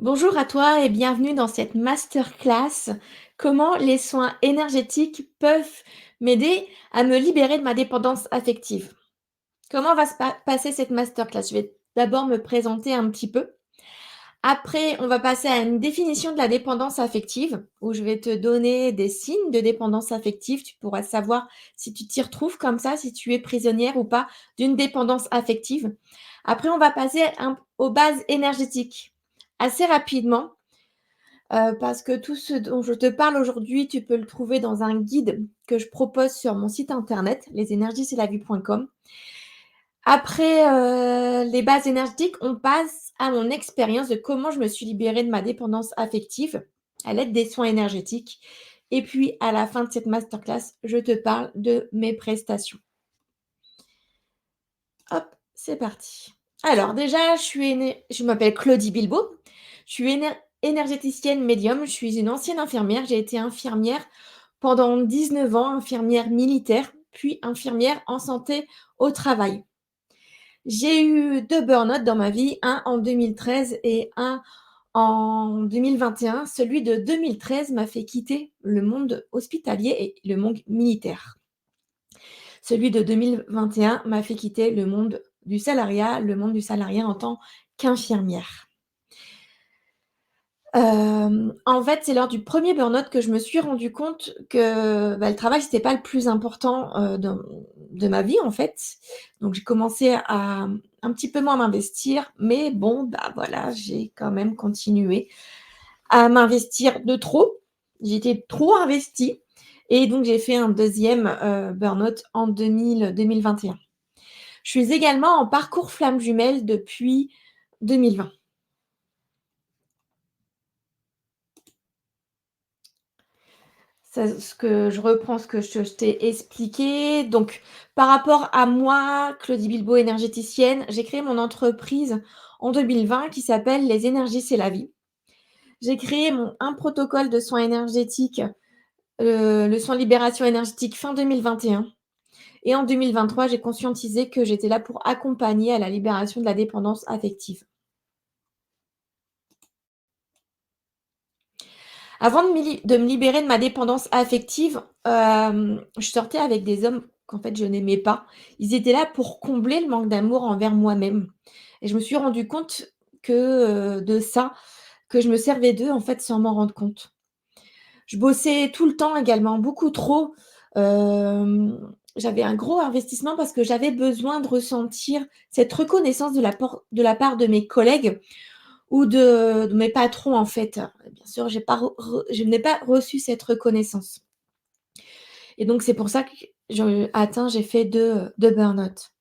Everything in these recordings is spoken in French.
Bonjour à toi et bienvenue dans cette masterclass. Comment les soins énergétiques peuvent m'aider à me libérer de ma dépendance affective. Comment va se passer cette masterclass? Je vais d'abord me présenter un petit peu. Après, on va passer à une définition de la dépendance affective, où je vais te donner des signes de dépendance affective. Tu pourras savoir si tu t'y retrouves comme ça, si tu es prisonnière ou pas d'une dépendance affective. Après, on va passer aux bases énergétiques assez rapidement. Parce que tout ce dont je te parle aujourd'hui, tu peux le trouver dans un guide que je propose sur mon site internet, lesénergies'estlavie.com. Après, les bases énergétiques, on passe à mon expérience de comment je me suis libérée de ma dépendance affective à l'aide des soins énergétiques et puis à la fin de cette masterclass, je te parle de mes prestations. Hop, c'est parti. Alors déjà, je m'appelle Claudie Bilbao, je suis énergéticienne médium, je suis une ancienne infirmière. J'ai été infirmière pendant 19 ans, infirmière militaire, puis infirmière en santé au travail. J'ai eu 2 burn-out dans ma vie, un en 2013 et un en 2021. Celui de 2013 m'a fait quitter le monde hospitalier et le monde militaire. Celui de 2021 m'a fait quitter le monde du salariat en tant qu'infirmière. En fait, c'est lors du premier burn-out que je me suis rendu compte que, le travail, c'était pas le plus important, de ma vie, en fait. Donc j'ai commencé à un petit peu moins m'investir, mais bon, voilà, j'ai quand même continué à m'investir de trop. J'étais trop investie et donc j'ai fait un deuxième burn-out en 2021. Je suis également en parcours flamme jumelle depuis 2020. Je reprends ce que je t'ai expliqué. Donc, par rapport à moi, Claudie Bilbao, énergéticienne, j'ai créé mon entreprise en 2020 qui s'appelle Les Énergies, c'est la vie. J'ai créé un protocole de soins énergétiques, le soin libération énergétique fin 2021. Et en 2023, j'ai conscientisé que j'étais là pour accompagner à la libération de la dépendance affective. Avant de me libérer de ma dépendance affective, je sortais avec des hommes qu'en fait je n'aimais pas. Ils étaient là pour combler le manque d'amour envers moi-même et je me suis rendu compte de ça, que je me servais d'eux en fait sans m'en rendre compte. Je bossais tout le temps également, beaucoup trop. J'avais un gros investissement parce que j'avais besoin de ressentir cette reconnaissance de la part de mes collègues ou de mes patrons, en fait. Bien sûr, je n'ai pas reçu cette reconnaissance et donc c'est pour ça que j'ai fait 2 burn-out.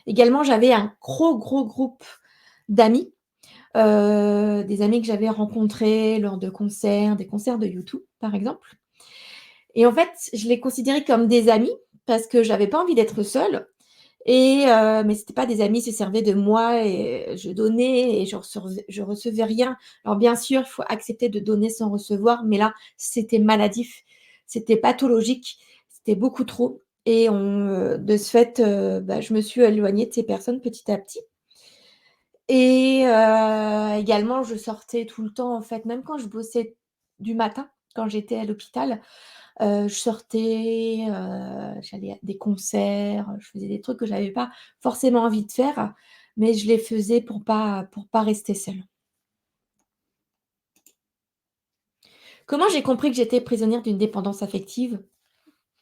Également, j'avais un gros groupe d'amis, des amis que j'avais rencontrés lors de concerts, des concerts de YouTube, par exemple et en fait, je les considérais comme des amis parce que j'avais pas envie d'être seule mais c'était pas des amis, ils se servaient de moi et je donnais et je recevais rien. Alors bien sûr, il faut accepter de donner sans recevoir, mais là, c'était maladif, c'était pathologique, c'était beaucoup trop et de ce fait, je me suis éloignée de ces personnes petit à petit et également, je sortais tout le temps, en fait, même quand je bossais du matin, quand j'étais à l'hôpital, je sortais, j'allais à des concerts, je faisais des trucs que j'avais pas forcément envie de faire, mais je les faisais pour pas rester seule. Comment j'ai compris que j'étais prisonnière d'une dépendance affective?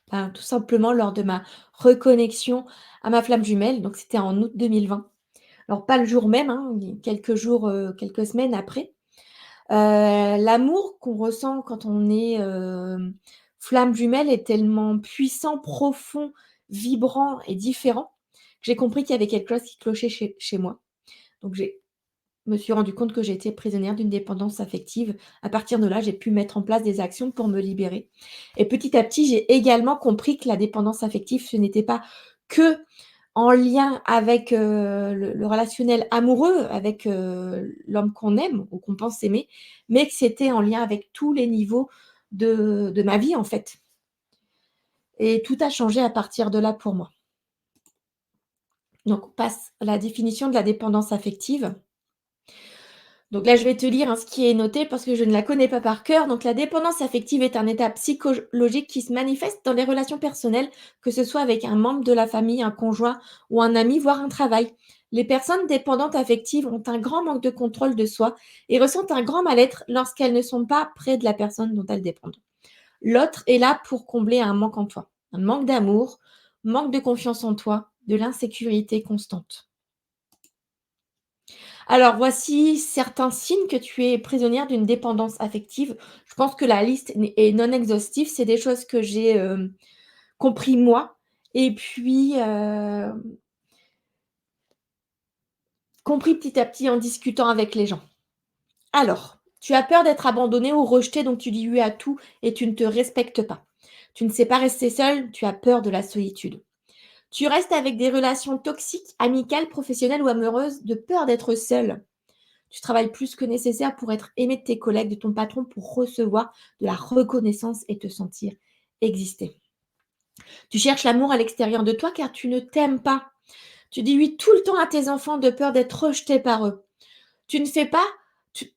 Ben, tout simplement lors de ma reconnexion à ma flamme jumelle, donc c'était en août 2020. Alors pas le jour même, hein, quelques jours, quelques semaines après. L'amour qu'on ressent quand on est, flamme jumelle est tellement puissant, profond, vibrant et différent, que j'ai compris qu'il y avait quelque chose qui clochait chez moi. Donc j'ai me suis rendu compte que j'étais prisonnière d'une dépendance affective. À partir de là, j'ai pu mettre en place des actions pour me libérer et petit à petit, j'ai également compris que la dépendance affective, ce n'était pas que en lien avec, le relationnel amoureux, avec, l'homme qu'on aime ou qu'on pense aimer, mais que c'était en lien avec tous les niveaux de ma vie, en fait et tout a changé à partir de là pour moi. Donc on passe à la définition de la dépendance affective. Donc là, je vais te lire, hein, ce qui est noté parce que je ne la connais pas par cœur. Donc la dépendance affective est un état psychologique qui se manifeste dans les relations personnelles, que ce soit avec un membre de la famille, un conjoint ou un ami, voire un travail. Les personnes dépendantes affectives ont un grand manque de contrôle de soi et ressentent un grand mal-être lorsqu'elles ne sont pas près de la personne dont elles dépendent. L'autre est là pour combler un manque en toi, un manque d'amour, manque de confiance en toi, de l'insécurité constante. Alors, voici certains signes que tu es prisonnière d'une dépendance affective. Je pense que la liste est non exhaustive. C'est des choses que j'ai compris moi et puis compris petit à petit en discutant avec les gens. Alors, tu as peur d'être abandonnée ou rejetée, donc tu dis oui à tout et tu ne te respectes pas. Tu ne sais pas rester seule, tu as peur de la solitude. Tu restes avec des relations toxiques, amicales, professionnelles ou amoureuses, de peur d'être seule. Tu travailles plus que nécessaire pour être aimé de tes collègues, de ton patron, pour recevoir de la reconnaissance et te sentir exister. Tu cherches l'amour à l'extérieur de toi car tu ne t'aimes pas. Tu dis oui tout le temps à tes enfants de peur d'être rejeté par eux. Tu ne fais pas, tu,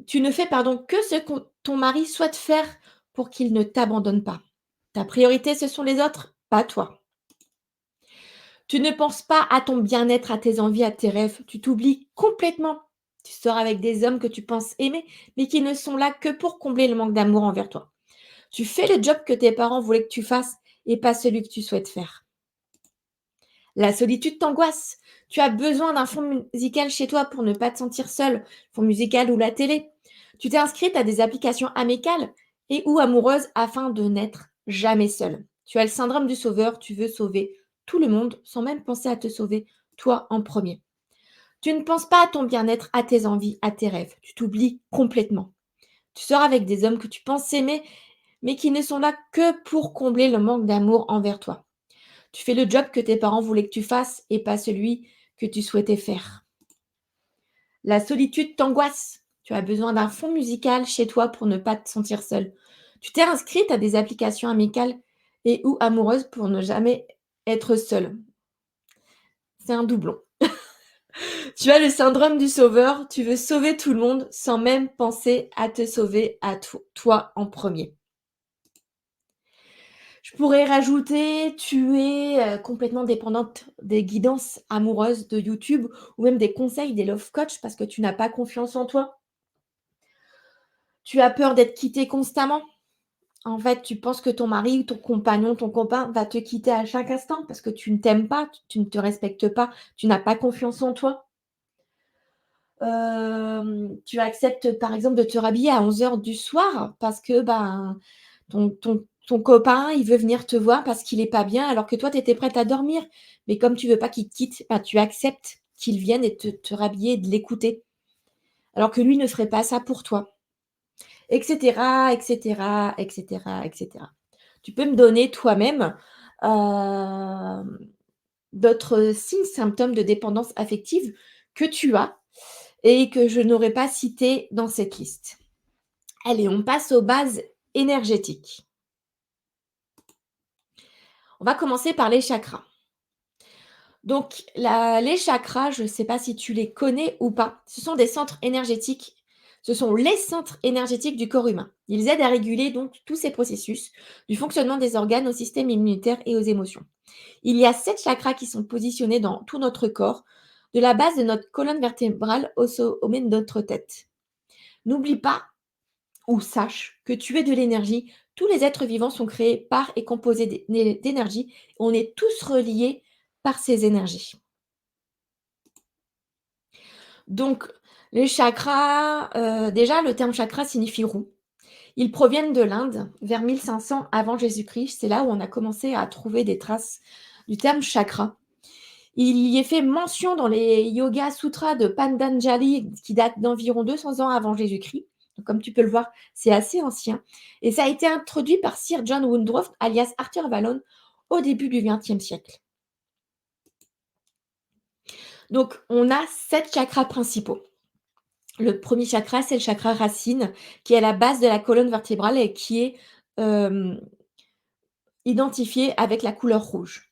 tu ne fais pardon que ce que ton mari souhaite faire pour qu'il ne t'abandonne pas. Ta priorité, ce sont les autres, pas toi. Tu ne penses pas à ton bien-être, à tes envies, à tes rêves. Tu t'oublies complètement. Tu sors avec des hommes que tu penses aimer, mais qui ne sont là que pour combler le manque d'amour envers toi. Tu fais le job que tes parents voulaient que tu fasses et pas celui que tu souhaites faire. La solitude t'angoisse. Tu as besoin d'un fond musical chez toi pour ne pas te sentir seul, fond musical ou la télé. Tu t'es inscrite à des applications amicales et ou amoureuses afin de n'être jamais seule. Tu as le syndrome du sauveur, tu veux sauver tout le monde sans même penser à te sauver toi en premier. Tu ne penses pas à ton bien-être, à tes envies, à tes rêves. Tu t'oublies complètement. Tu sors avec des hommes que tu penses aimer, mais qui ne sont là que pour combler le manque d'amour envers toi. Tu fais le job que tes parents voulaient que tu fasses et pas celui que tu souhaitais faire. La solitude t'angoisse. Tu as besoin d'un fond musical chez toi pour ne pas te sentir seul. Tu t'es inscrite à des applications amicales et ou amoureuses pour ne jamais être seule. C'est un doublon. Tu as le syndrome du sauveur. Tu veux sauver tout le monde sans même penser à te sauver à toi en premier. Je pourrais rajouter, tu es complètement dépendante des guidances amoureuses de YouTube ou même des conseils des love coach parce que tu n'as pas confiance en toi. Tu as peur d'être quittée constamment. En fait, tu penses que ton mari ou ton compagnon, ton copain va te quitter à chaque instant parce que tu ne t'aimes pas, tu ne te respectes pas, tu n'as pas confiance en toi. Tu acceptes, par exemple, de te rhabiller à 11 heures du soir parce que, ben, ton copain, il veut venir te voir parce qu'il est pas bien alors que toi, tu étais prête à dormir. Mais comme tu veux pas qu'il te quitte, bah, tu acceptes qu'il vienne et te rhabiller et de l'écouter. Alors que lui ne ferait pas ça pour toi, et cetera, et cetera, et cetera, et cetera. Tu peux me donner toi-même, hem, d'autres signes, symptômes de dépendance affective que tu as et que je n'aurais pas cités dans cette liste. Allez, on passe aux bases énergétiques. On va commencer par les chakras. Donc, les chakras, je ne sais pas si tu les connais ou pas, ce sont des centres énergétiques. Ce sont les centres énergétiques du corps humain. Ils aident à réguler donc tous ces processus, du fonctionnement des organes au système immunitaire et aux émotions. Il y a 7 chakras qui sont positionnés dans tout notre corps, de la base de notre colonne vertébrale au sommet de notre tête. N'oublie pas ou sache que tu es de l'énergie. Tous les êtres vivants sont créés par et composés d'énergie. On est tous reliés par ces énergies. Donc, les chakras, déjà, le terme chakra signifie roue. Ils proviennent de l'Inde, vers 1500 avant Jésus-Christ. C'est là où on a commencé à trouver des traces du terme chakra. Il y est fait mention dans les Yoga Sutras de Patanjali qui datent d'environ 200 ans avant Jésus-Christ. Donc, comme tu peux le voir, c'est assez ancien. Et ça a été introduit par Sir John Woodruff, alias Arthur Vallon, au début du XXe siècle. Donc, on a 7 chakras principaux. Le premier chakra, c'est le chakra racine, qui est à la base de la colonne vertébrale et qui est euh, identifié avec la couleur rouge.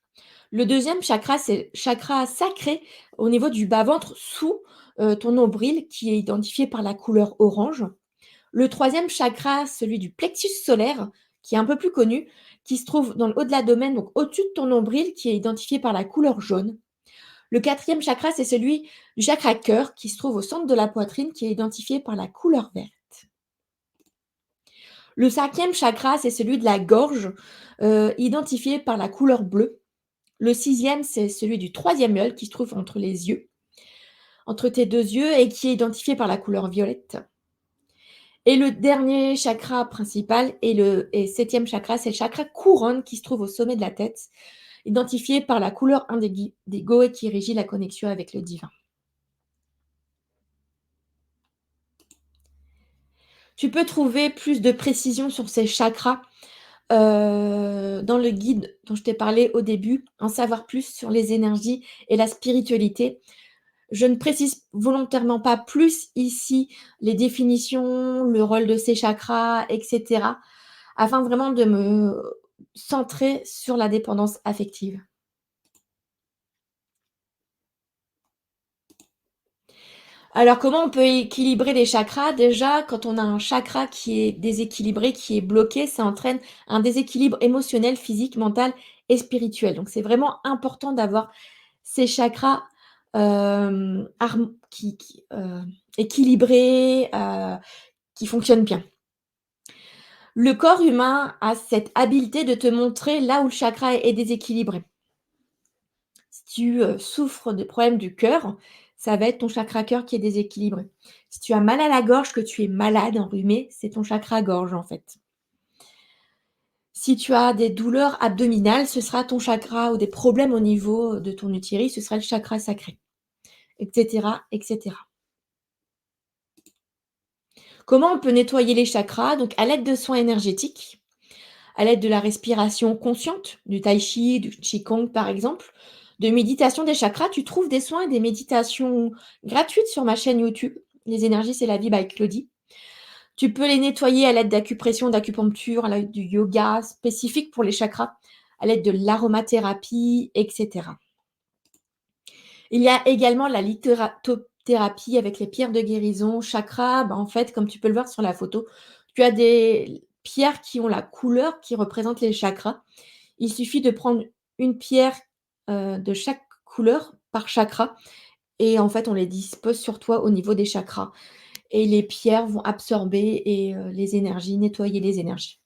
Le deuxième chakra, c'est le chakra sacré au niveau du bas-ventre, sous ton nombril qui est identifié par la couleur orange. Le troisième chakra, celui du plexus solaire, qui est un peu plus connu, qui se trouve dans le haut de l'abdomen, donc au-dessus de ton nombril, qui est identifié par la couleur jaune. Le quatrième chakra, c'est celui du chakra cœur, qui se trouve au centre de la poitrine, qui est identifié par la couleur verte. Le cinquième chakra, c'est celui de la gorge, identifié par la couleur bleue. Le sixième, c'est celui du troisième œil, qui se trouve entre les yeux, entre tes deux yeux, et qui est identifié par la couleur violette. Et le dernier chakra principal et septième chakra, c'est le chakra couronne qui se trouve au sommet de la tête, identifié par la couleur indigo et qui régit la connexion avec le divin. Tu peux trouver plus de précision sur ces chakras dans le guide dont je t'ai parlé au début, en savoir plus sur les énergies et la spiritualité. Je ne précise volontairement pas plus ici les définitions, le rôle de ces chakras, etc., afin vraiment de me centrer sur la dépendance affective. Alors, comment on peut équilibrer les chakras? Déjà, quand on a un chakra qui est déséquilibré, qui est bloqué, ça entraîne un déséquilibre émotionnel, physique, mental et spirituel. Donc, c'est vraiment important d'avoir ces chakras équilibrés, qui fonctionnent bien. Le corps humain a cette habileté de te montrer là où le chakra est déséquilibré. Si tu souffres de problèmes du cœur, ça va être ton chakra cœur qui est déséquilibré. Si tu as mal à la gorge, que tu es malade, enrhumé, c'est ton chakra gorge en fait. Si tu as des douleurs abdominales, ce sera ton chakra ou des problèmes au niveau de ton utérus, ce sera le chakra sacré, etc., etc. Comment on peut nettoyer les chakras? Donc à l'aide de soins énergétiques, à l'aide de la respiration consciente, du tai chi, du qigong par exemple, de méditation des chakras. Tu trouves des soins et des méditations gratuites sur ma chaîne YouTube, Les énergies, c'est la vie by Claudie. Tu peux les nettoyer à l'aide d'acupression, d'acupuncture, à l'aide du yoga spécifique pour les chakras, à l'aide de l'aromathérapie, etc. Il y a également la lithothérapie avec les pierres de guérison, chakras. En fait, comme tu peux le voir sur la photo, tu as des pierres qui ont la couleur qui représente les chakras. Il suffit de prendre une pierre de chaque couleur par chakra et en fait, on les dispose sur toi au niveau des chakras et les pierres vont absorber et les énergies, nettoyer les énergies.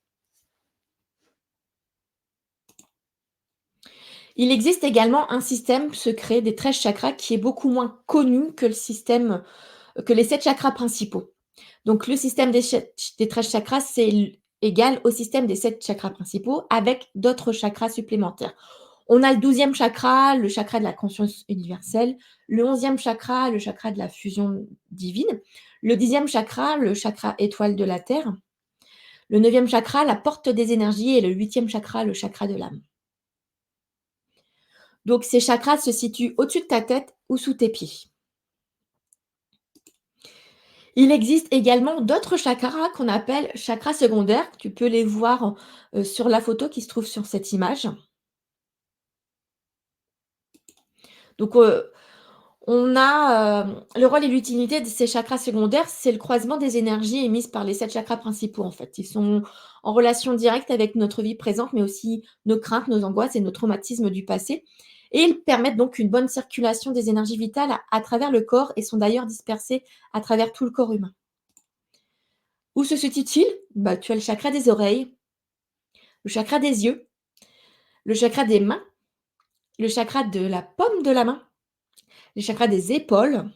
Il existe également un système secret des 13 chakras qui est beaucoup moins connu que le système que les 7 chakras principaux. Donc le système des 13 chakras, c'est égal au système des 7 chakras principaux avec d'autres chakras supplémentaires. On a le 12e chakra, le chakra de la conscience universelle, le 11e chakra, le chakra de la fusion divine, le 10e chakra, le chakra étoile de la Terre, le 9e chakra, la porte des énergies et le 8e chakra, le chakra de l'âme. Donc ces chakras se situent au-dessus de ta tête ou sous tes pieds. Il existe également d'autres chakras qu'on appelle chakras secondaires. Tu peux les voir, sur la photo qui se trouve sur cette image. Donc, on a, le rôle et l'utilité de ces chakras secondaires, c'est le croisement des énergies émises par les 7 chakras principaux, en fait. Ils sont en relation directe avec notre vie présente, mais aussi nos craintes, nos angoisses et nos traumatismes du passé et ils permettent donc une bonne circulation des énergies vitales à travers le corps et sont d'ailleurs dispersés à travers tout le corps humain. Où se situe-t-il? Tu as le chakra des oreilles, le chakra des yeux, le chakra des mains, le chakra de la paume de la main, les chakras des épaules,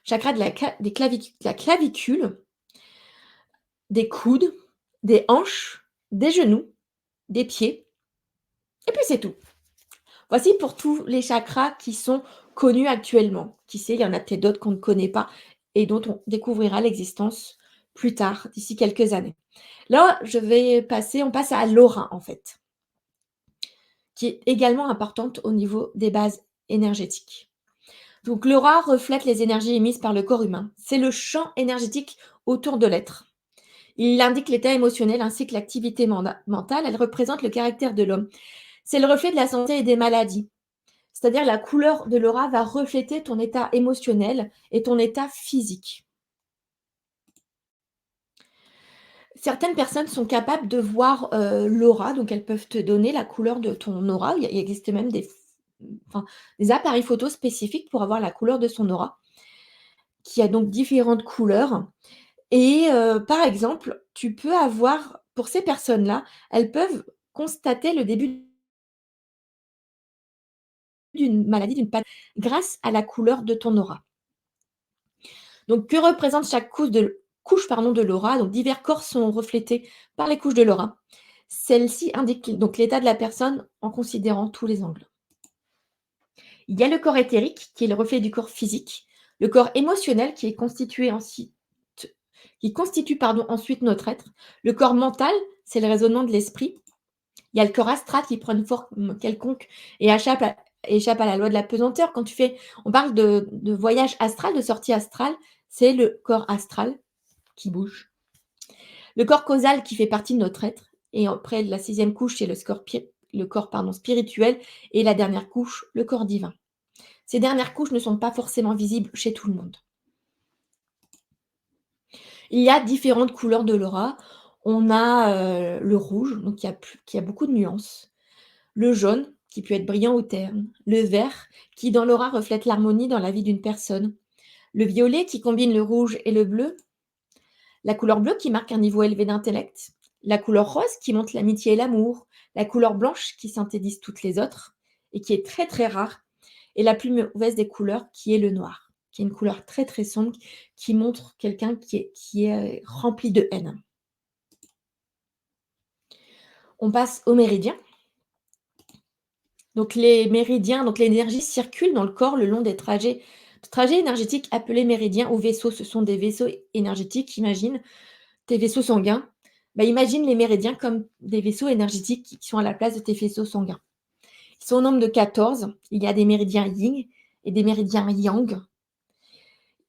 chakra de la clavicule, des coudes, des hanches, des genoux, des pieds et puis c'est tout. Voici pour tous les chakras qui sont connus actuellement. Qui sait, il y en a peut-être d'autres qu'on ne connaît pas et dont on découvrira l'existence plus tard, d'ici quelques années. Là, on passe à l'aura en fait, qui est également importante au niveau des bases énergétiques. Donc l'aura reflète les énergies émises par le corps humain. C'est le champ énergétique autour de l'être. Il indique l'état émotionnel ainsi que l'activité mentale. Elle représente le caractère de l'homme. C'est le reflet de la santé et des maladies. C'est-à-dire la couleur de l'aura va refléter ton état émotionnel et ton état physique. Certaines personnes sont capables de voir, l'aura, donc elles peuvent te donner la couleur de ton aura. Il existe même enfin, des appareils photo spécifiques pour avoir la couleur de son aura, qui a donc différentes couleurs et par exemple, tu peux avoir pour ces personnes-là, elles peuvent constater le début d'une maladie, d'une pathologie grâce à la couleur de ton aura. Donc que représente chaque couche pardon, de l'aura? Donc divers corps sont reflétés par les couches de l'aura. Celle-ci indique donc l'état de la personne en considérant tous les angles. Il y a le corps éthérique, qui est le reflet du corps physique, le corps émotionnel qui est constitué ensuite qui constitue pardon, ensuite notre être, le corps mental, c'est le raisonnement de l'esprit. Il y a le corps astral qui prend une forme quelconque et échappe à la loi de la pesanteur. Quand on parle de voyage astral, de sortie astrale, c'est le corps astral qui bouge. Le corps causal qui fait partie de notre être. Et après, la sixième couche, c'est le corps spirituel. Et la dernière couche, le corps divin. Ces dernières couches ne sont pas forcément visibles chez tout le monde. Il y a différentes couleurs de l'aura. On a le rouge, donc qui a beaucoup de nuances. Le jaune, qui peut être brillant ou terne. Le vert, qui dans l'aura reflète l'harmonie dans la vie d'une personne. Le violet, qui combine le rouge et le bleu. La couleur bleue, qui marque un niveau élevé d'intellect. La couleur rose, qui montre l'amitié et l'amour. La couleur blanche, qui synthétise toutes les autres et qui est très très rare. Et la plus mauvaise des couleurs, qui est le noir, qui est une couleur très très sombre, qui montre quelqu'un qui est rempli de haine. On passe aux méridiens. Donc les méridiens, donc l'énergie circule dans le corps le long des trajets énergétiques appelés méridiens ou vaisseaux. Ce sont des vaisseaux énergétiques. Imagine tes vaisseaux sanguins. Bah, imagine les méridiens comme des vaisseaux énergétiques qui sont à la place de tes vaisseaux sanguins. Ils sont au nombre de 14. Il y a des méridiens yin et des méridiens yang.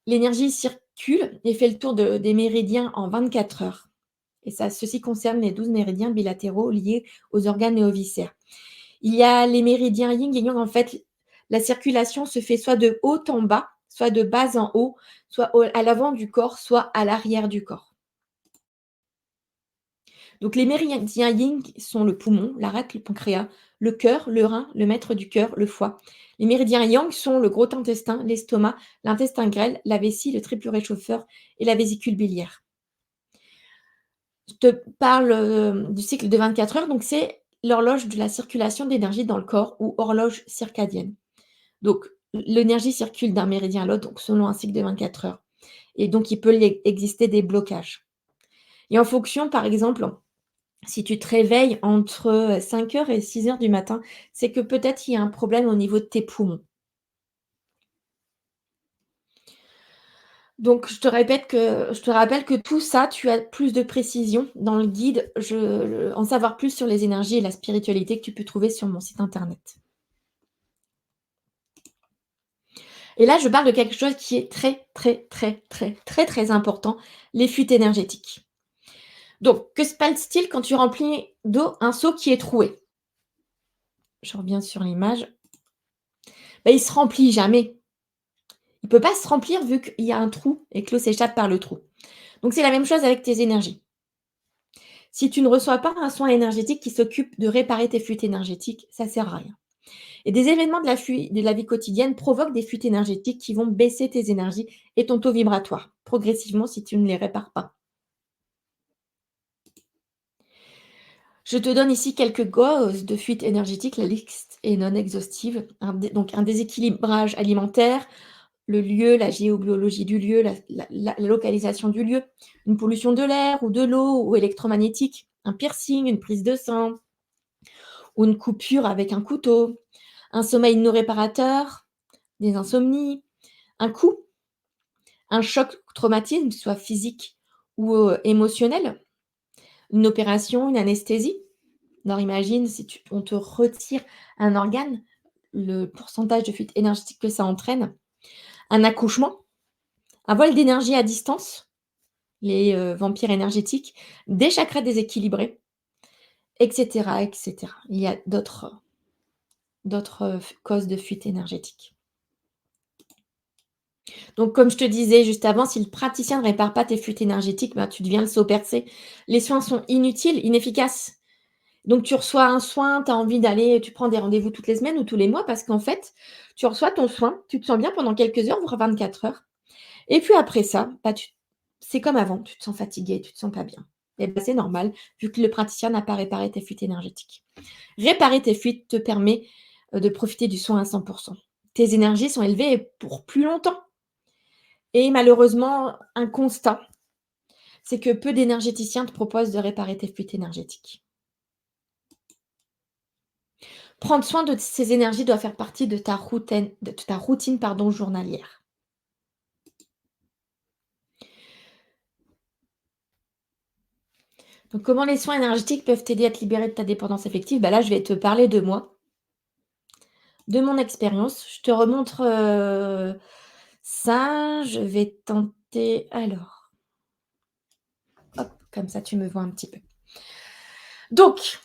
L'énergie circule et fait le tour des méridiens en 24 heures. Et ceci concerne les 12 méridiens bilatéraux liés aux organes et aux viscères. Il y a les méridiens yin et yang. En fait, la circulation se fait soit de haut en bas, soit de bas en haut, soit à l'avant du corps, soit à l'arrière du corps. Donc les méridiens yin sont le poumon, l'arête, le pancréas, le cœur, le rein, le maître du cœur, le foie. Les méridiens yang sont le gros intestin, l'estomac, l'intestin grêle, la vessie, le triple réchauffeur et la vésicule biliaire. Je te parle du cycle de 24 heures, donc c'est l'horloge de la circulation d'énergie dans le corps ou horloge circadienne. Donc l'énergie circule d'un méridien à l'autre, donc selon un cycle de 24 heures. Et donc il peut exister des blocages. Et en fonction, par exemple, si tu te réveilles entre 5 heures et 6 heures du matin, c'est que peut-être il y a un problème au niveau de tes poumons. Donc je te rappelle que tout ça, tu as plus de précision dans le guide En savoir plus sur les énergies et la spiritualité que tu peux trouver sur mon site internet. Et là, je parle de quelque chose qui est très, très, très, très, très, très important, les fuites énergétiques. Donc, que se passe-t-il quand tu remplis d'eau un seau qui est troué? Je reviens sur l'image. Ben, il se remplit jamais. Il peut pas se remplir vu qu'il y a un trou et que l'eau s'échappe par le trou. Donc c'est la même chose avec tes énergies. Si tu ne reçois pas un soin énergétique qui s'occupe de réparer tes fuites énergétiques, ça sert à rien. Et des événements de la vie quotidienne provoquent des fuites énergétiques qui vont baisser tes énergies et ton taux vibratoire, progressivement si tu ne les répares pas. Je te donne ici quelques causes de fuite énergétique. La liste est non exhaustive. Donc un déséquilibrage alimentaire, le lieu, la géobiologie du lieu, la localisation du lieu, une pollution de l'air ou de l'eau ou électromagnétique, un piercing, une prise de sang ou une coupure avec un couteau, un sommeil non réparateur, des insomnies, un coup, un choc traumatisme, soit physique ou émotionnel, une opération, une anesthésie. Alors imagine si on te retire un organe, le pourcentage de fuite énergétique que ça entraîne, un accouchement, un vol d'énergie à distance, les vampires énergétiques, des chakras déséquilibrés, et cetera, et cetera. Il y a d'autres d'autres, causes de fuite énergétique. Donc comme je te disais juste avant, si le praticien ne répare pas tes fuites énergétiques, ben, tu deviens le seau percé. Les soins sont inutiles, inefficaces. Donc tu reçois un soin, tu as envie d'aller tu prends des rendez-vous toutes les semaines ou tous les mois parce qu'en fait, tu reçois ton soin, tu te sens bien pendant quelques heures, voire 24 heures et puis après ça, bah, c'est comme avant, tu te sens fatigué, tu te sens pas bien et bah, c'est normal vu que le praticien n'a pas réparé tes fuites énergétiques. Réparer tes fuites te permet, de profiter du soin à 100. Tes énergies sont élevées pour plus longtemps et malheureusement, un constat, c'est que peu d'énergéticiens te proposent de réparer tes fuites énergétiques. Prendre soin de ces énergies doit faire partie de ta routine, pardon, journalière. Donc comment les soins énergétiques peuvent t'aider à te libérer de ta dépendance affective? Bah, là, je vais te parler de moi, de mon expérience. Je te remontre, ça. Je vais tenter alors, hop, comme ça tu me vois un petit peu. Donc,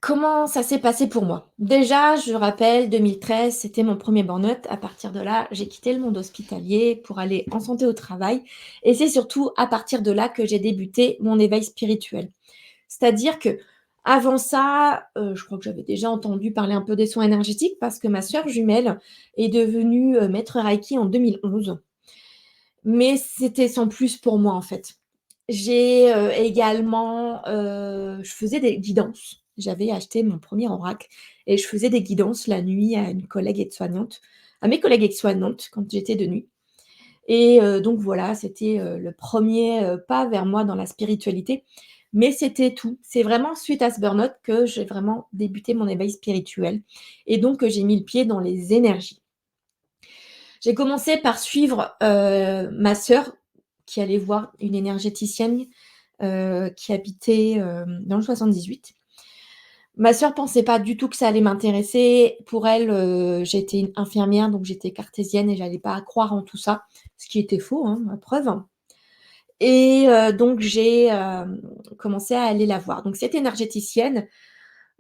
comment ça s'est passé pour moi? Déjà, je rappelle 2013, c'était mon premier burn-out. À partir de là, j'ai quitté le monde hospitalier pour aller en santé au travail et c'est surtout à partir de là que j'ai débuté mon éveil spirituel. C'est-à-dire qu'avant ça, je crois que j'avais déjà entendu parler un peu des soins énergétiques parce que ma sœur jumelle est devenue, maître reiki en 2011, mais c'était sans plus pour moi, en fait. J'ai, également, je faisais des guidances. J'avais acheté mon premier oracle et je faisais des guidances la nuit à mes collègues aides-soignantes quand j'étais de nuit et donc voilà, c'était, le premier pas vers moi dans la spiritualité, mais c'était tout. C'est vraiment suite à ce burn-out que j'ai vraiment débuté mon éveil spirituel et donc que j'ai mis le pied dans les énergies. J'ai commencé par suivre, ma sœur qui allait voir une énergéticienne, qui habitait, dans le 78. Ma sœur pensait pas du tout que ça allait m'intéresser. Pour elle, j'étais une infirmière, donc j'étais cartésienne et j'allais pas croire en tout ça, ce qui était faux, hein, la preuve et donc j'ai, commencé à aller la voir. Donc cette énergéticienne,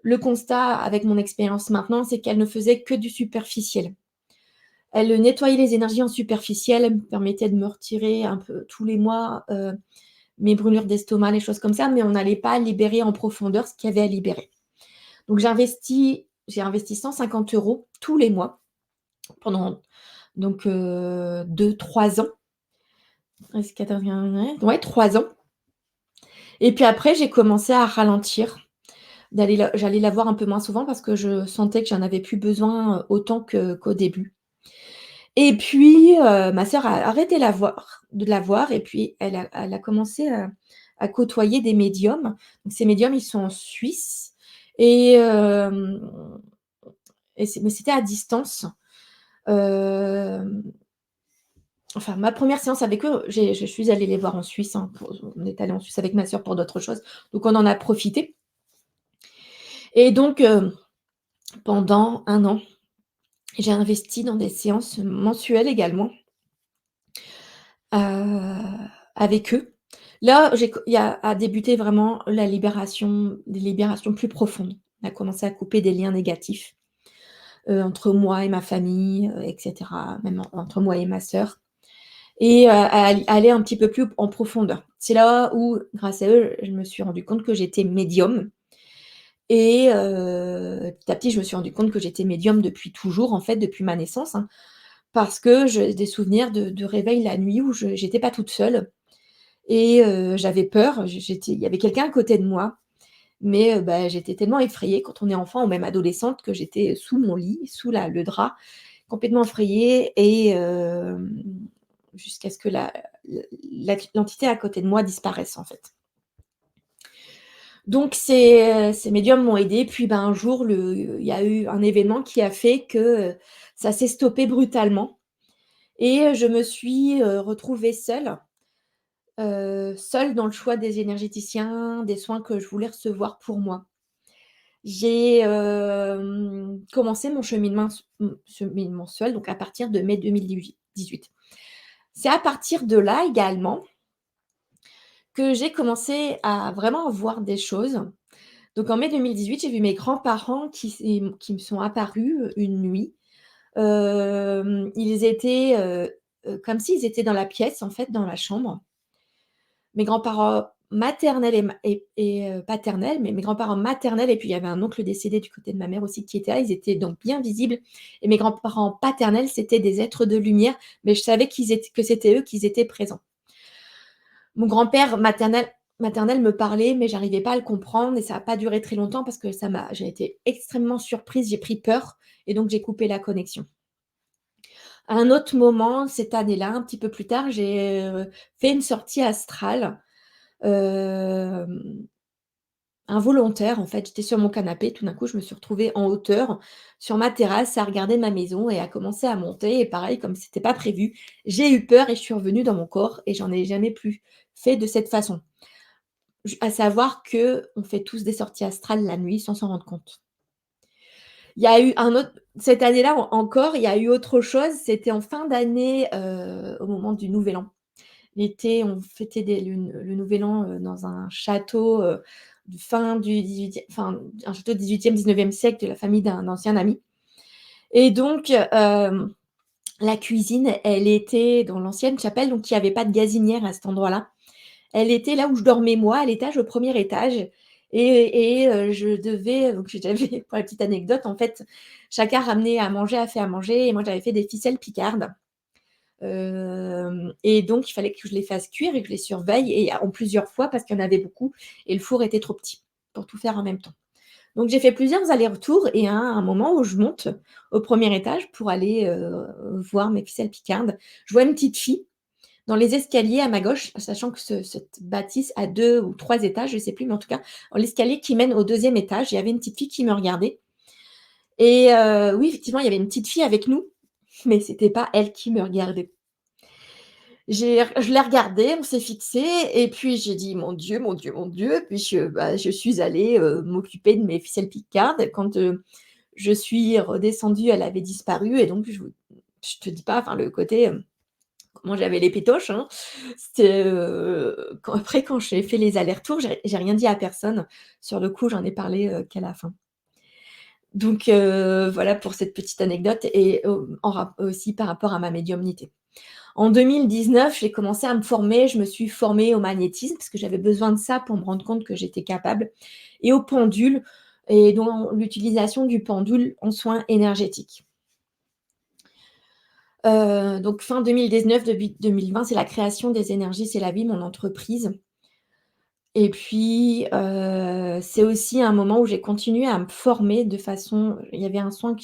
le constat avec mon expérience maintenant, c'est qu'elle ne faisait que du superficiel. Elle nettoyait les énergies en superficiel, elle me permettait de me retirer un peu tous les mois, mes brûlures d'estomac, les choses comme ça, mais on n'allait pas libérer en profondeur ce qu'il y avait à libérer. Donc j'ai investi 150 € tous les mois pendant donc 2-3 ans. 14, ouais 3 ans et puis après j'ai commencé à ralentir, j'allais la voir un peu moins souvent parce que je sentais que j'en avais plus besoin, autant qu'au début. Et puis, ma sœur a arrêté de la voir et puis elle a commencé à côtoyer des médiums. Donc ces médiums, ils sont en Suisse et mais c'était à distance. Hem, enfin ma première séance avec eux, je suis allée les voir en Suisse, hein, on est allés en Suisse avec ma sœur pour d'autres choses, donc on en a profité et donc pendant 1 an, j'ai investi dans des séances mensuelles également. Avec eux. Là, il y a débuté vraiment la libération des libérations plus profondes. On a commencé à couper des liens négatifs, entre moi et ma famille, et cetera, même entre moi et ma sœur et à aller un petit peu plus en profondeur. C'est là où, grâce à eux, je me suis rendu compte que j'étais médium et petit à petit, je me suis rendu compte que j'étais médium depuis toujours, en fait, depuis ma naissance, hein, parce que j'ai des souvenirs de réveil la nuit où j'étais pas toute seule et j'avais peur, il y avait quelqu'un à côté de moi, mais bah, j'étais tellement effrayée quand on est enfant ou même adolescente que j'étais sous mon lit, sous le drap, complètement effrayée et jusqu'à ce que l'entité à côté de moi disparaisse, en fait. Donc ces médiums m'ont aidée, puis ben, un jour, il y a eu un événement qui a fait que, ça s'est stoppé brutalement et je me suis, retrouvée seule dans le choix des énergéticiens, des soins que je voulais recevoir pour moi. J'ai, commencé mon cheminement seul, donc à partir de mai 2018. C'est à partir de là également que j'ai commencé à vraiment voir des choses. Donc en mai 2018, j'ai vu mes grands-parents qui me sont apparus, une nuit. Ils étaient, comme s'ils étaient dans la pièce, en fait, dans la chambre. Mes grands-parents maternels et paternels, mais mes grands-parents maternels et puis il y avait un oncle décédé du côté de ma mère aussi qui était là, ils étaient donc bien visibles et mes grands-parents paternels, c'était des êtres de lumière, mais je savais que c'était eux, qu'ils étaient présents. Mon grand-père maternel me parlait, mais j'arrivais pas à le comprendre et ça a pas duré très longtemps parce que j'ai été extrêmement surprise, j'ai pris peur et donc j'ai coupé la connexion. À un autre moment, cette année-là, un petit peu plus tard, j'ai, fait une sortie astrale, hem, involontaire en fait. J'étais sur mon canapé, tout d'un coup, je me suis retrouvée en hauteur sur ma terrasse à regarder ma maison et à commencer à monter et pareil, comme c'était pas prévu, j'ai eu peur et je suis revenue dans mon corps et j'en ai jamais plus fait de cette façon. À savoir qu'on fait tous des sorties astrales la nuit sans s'en rendre compte. Il y a eu un autre cette année-là encore, il y a eu autre chose, c'était en fin d'année, au moment du Nouvel An. L'été, on fêtait le Nouvel An, dans un château, de fin du 18e, enfin, un château 18e-19e siècle de la famille d'un ancien ami et donc la cuisine, elle était dans l'ancienne chapelle, donc il y avait pas de gazinière à cet endroit-là. Elle était là où je dormais moi, à l'étage, au premier étage je devais donc j'avais pour la petite anecdote, en fait, chacun ramenait à manger, a fait à manger et moi j'avais fait des ficelles picardes, et donc il fallait que je les fasse cuire et que je les surveille et en plusieurs fois parce qu'il y en avait beaucoup et le four était trop petit pour tout faire en même temps. Donc j'ai fait plusieurs allers-retours et à un moment où je monte au premier étage pour aller, voir mes ficelles picardes, je vois une petite fille dans les escaliers à ma gauche, sachant que cette bâtisse a 2 ou 3 étages, je sais plus, mais en tout cas, dans l'escalier qui mène au deuxième étage, il y avait une petite fille qui me regardait et oui, effectivement, il y avait une petite fille avec nous, mais c'était pas elle qui me regardait. Je l'ai regardée, on s'est fixé et puis j'ai dit: «Mon Dieu, mon Dieu, mon Dieu», puis je suis allée, m'occuper de mes ficelles picardes. Quand, je suis redescendue, elle avait disparu et donc je te dis pas, enfin le côté, comment j'avais les pétoches, hein. C'était, quand j'ai fait les allers-retours, j'ai rien dit à personne. Sur le coup, j'en ai parlé, qu'à la fin. Donc voilà pour cette petite anecdote et en rap aussi par rapport à ma médiumnité. En 2019, j'ai commencé à me former, je me suis formée au magnétisme parce que j'avais besoin de ça pour me rendre compte que j'étais capable et au pendule et dans l'utilisation du pendule en soins énergétiques. Donc fin 2019, début 2020, c'est la création des énergies, c'est la vie, mon entreprise et puis, c'est aussi un moment où j'ai continué à me former de façon il y avait un soin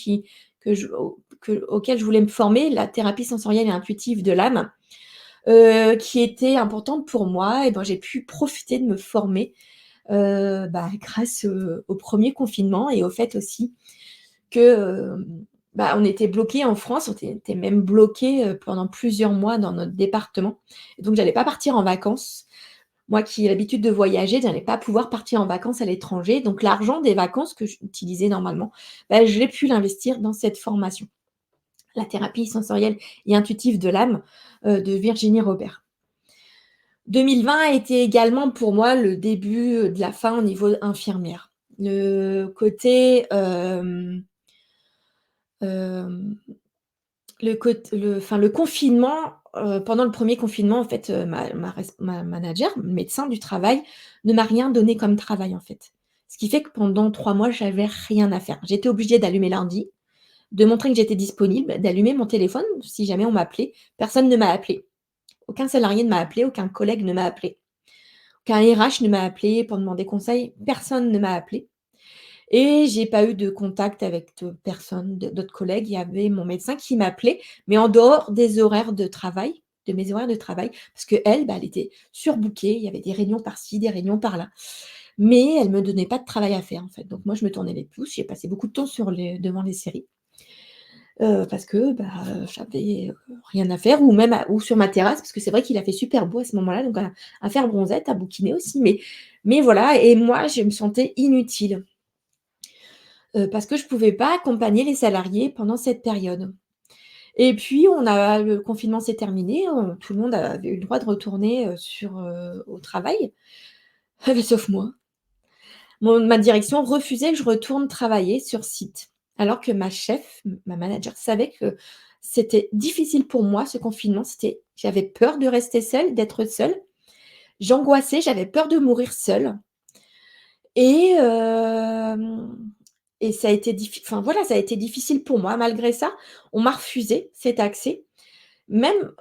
auquel je voulais me former, la thérapie sensorielle et intuitive de l'âme, qui était importante pour moi et ben, j'ai pu profiter de me former, grâce, au 1er confinement et au fait aussi que, on était bloqués en France, on était même bloqués, pendant plusieurs mois dans notre département et donc j'allais pas partir en vacances. Moi qui ai l'habitude de voyager, j'allais pas pouvoir partir en vacances à l'étranger, donc l'argent des vacances que j'utilisais normalement, je l'ai pu l'investir dans cette formation. La thérapie sensorielle et intuitive de l'âme, de Virginie Robert. 2020 a été également pour moi le début, de la fin au niveau infirmière. Le côté, hem le confinement, pendant le premier confinement, en fait, ma manager, médecin du travail, ne m'a rien donné comme travail, en fait. Ce qui fait que pendant 3 mois, j'avais rien à faire. J'étais obligée d'allumer l'ordi, de montrer que j'étais disponible, d'allumer mon téléphone si jamais on m'appelait. Personne ne m'a appelée. Aucun salarié ne m'a appelée, aucun collègue ne m'a appelée, aucun RH ne m'a appelée pour demander conseil, personne ne m'a appelée. Et j'ai pas eu de contact avec de personne, d'autres collègues. Il y avait mon médecin qui m'appelait, mais en dehors des horaires de travail, de mes horaires de travail, parce qu'elle, elle était surbookée. Il y avait des réunions par-ci, des réunions par-là. Mais elle me donnait pas de travail à faire, en fait. Donc moi, je me tournais les pouces. J'ai passé beaucoup de temps devant les séries, parce que, j'avais, rien à faire ou sur ma terrasse, parce que c'est vrai qu'il a fait super beau à ce moment-là, donc à faire bronzette, à bouquiner aussi. Mais voilà et moi, je me sentais inutile. Parce que je pouvais pas accompagner les salariés pendant cette période. Et puis le confinement s'est terminé, tout le monde avait eu le droit de retourner, au travail, sauf moi. Ma direction refusait que je retourne travailler sur site, alors que ma chef, ma manager savait que c'était difficile pour moi ce confinement. J'avais peur de rester seule, d'être seule. J'angoissais, j'avais peur de mourir seule et ça a été ça a été difficile pour moi. Malgré ça, on m'a refusé cet accès. Même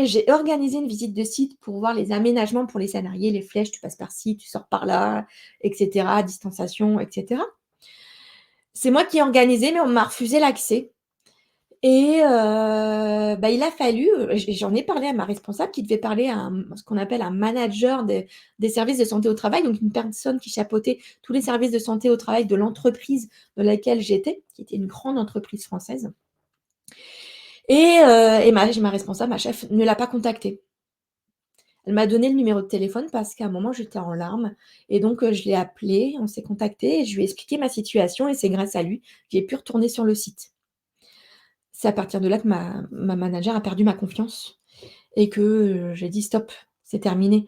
j'ai organisé une visite de site pour voir les aménagements pour les salariés, les flèches, tu passes par-ci, tu sors par là et cetera, distanciation et cetera. C'est moi qui ai organisé, mais on m'a refusé l'accès et il a fallu, j'en ai parlé à ma responsable qui devait parler à ce qu'on appelle un manager des services de santé au travail, donc une personne qui chapeautait tous les services de santé au travail de l'entreprise dans laquelle j'étais, qui était une grande entreprise française et ma responsable, ma chef, ne l'a pas contactée. Elle m'a donné le numéro de téléphone parce qu'à un moment, j'étais en larmes et donc je l'ai appelé, on s'est contacté et je lui ai expliqué ma situation et c'est grâce à lui que j'ai pu retourner sur le site. C'est à partir de là que ma manager a perdu ma confiance et que, j'ai dit: «Stop, c'est terminé.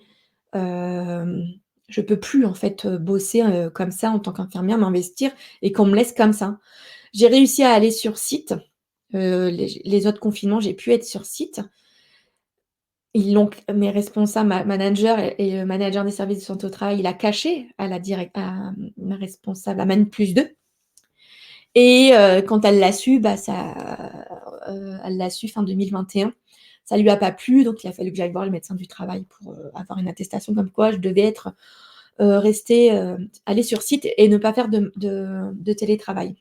Hem, je peux plus en fait, bosser, comme ça en tant qu'infirmière, m'investir et qu'on me laisse comme ça». J'ai réussi à aller sur site, les autres confinements, j'ai pu être sur site. Ils l'ont Mes responsables, ma manager et le manager des services de santé au travail, il a caché ma responsable, à N+2 et quand elle l'a su, elle l'a su fin 2021. Ça lui a pas plu, donc il a fallu que j'aille voir le médecin du travail pour, avoir une attestation comme quoi je devais rester, aller sur site et ne pas faire de télétravail.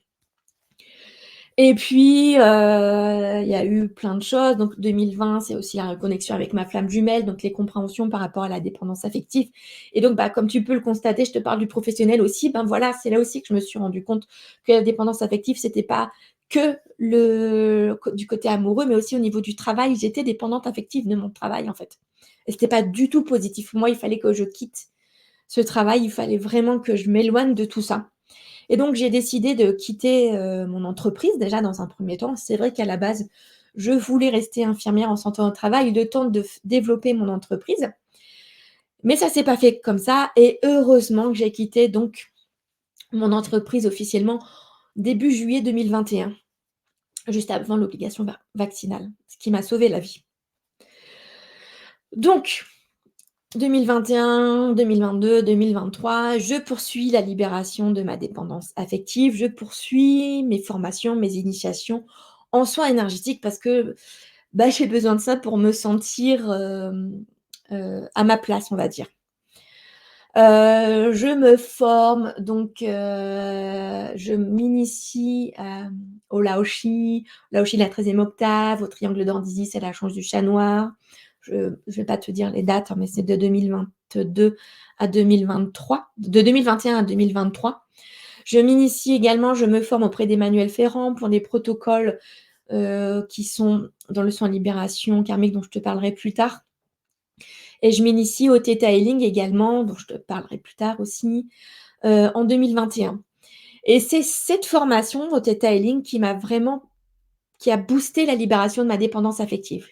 Et puis, il y a eu plein de choses. Donc 2020, c'est aussi la reconnexion avec ma flamme jumelle, donc les compréhensions par rapport à la dépendance affective. Et donc, comme tu peux le constater, je te parle du professionnel aussi. Voilà, c'est là aussi que je me suis rendu compte que la dépendance affective, c'était pas que du côté amoureux, mais aussi au niveau du travail. J'étais dépendante affective de mon travail, en fait. Et c'était pas du tout positif. Pour moi, il fallait que je quitte ce travail. Il fallait vraiment que je m'éloigne de tout ça. Et donc j'ai décidé de quitter, mon entreprise déjà dans un premier temps. C'est vrai qu'à la base, je voulais rester infirmière en santé au travail, le temps de développer mon entreprise. Mais ça s'est pas fait comme ça et heureusement que j'ai quitté donc mon entreprise officiellement début juillet 2021, juste avant l'obligation vaccinale, ce qui m'a sauvé la vie. Donc 2021, 2022, 2023, je poursuis la libération de ma dépendance affective, je poursuis mes formations, mes initiations en soins énergétiques parce que, j'ai besoin de ça pour me sentir, à ma place, on va dire. Je me forme donc, je m'initie, au Laoshi de la 13e octave, au triangle d'or d'Isis et la Change du chat noir. Je vais pas te dire les dates, hein, mais c'est de 2022 à 2023, de 2021 à 2023. Je me forme auprès d'Emmanuel Ferrand pour des protocoles, qui sont dans le soin de libération karmique dont je te parlerai plus tard. Et je m'initie au Theta Healing également, dont je te parlerai plus tard aussi, en 2021. Et c'est cette formation au Theta Healing qui a boosté la libération de ma dépendance affective.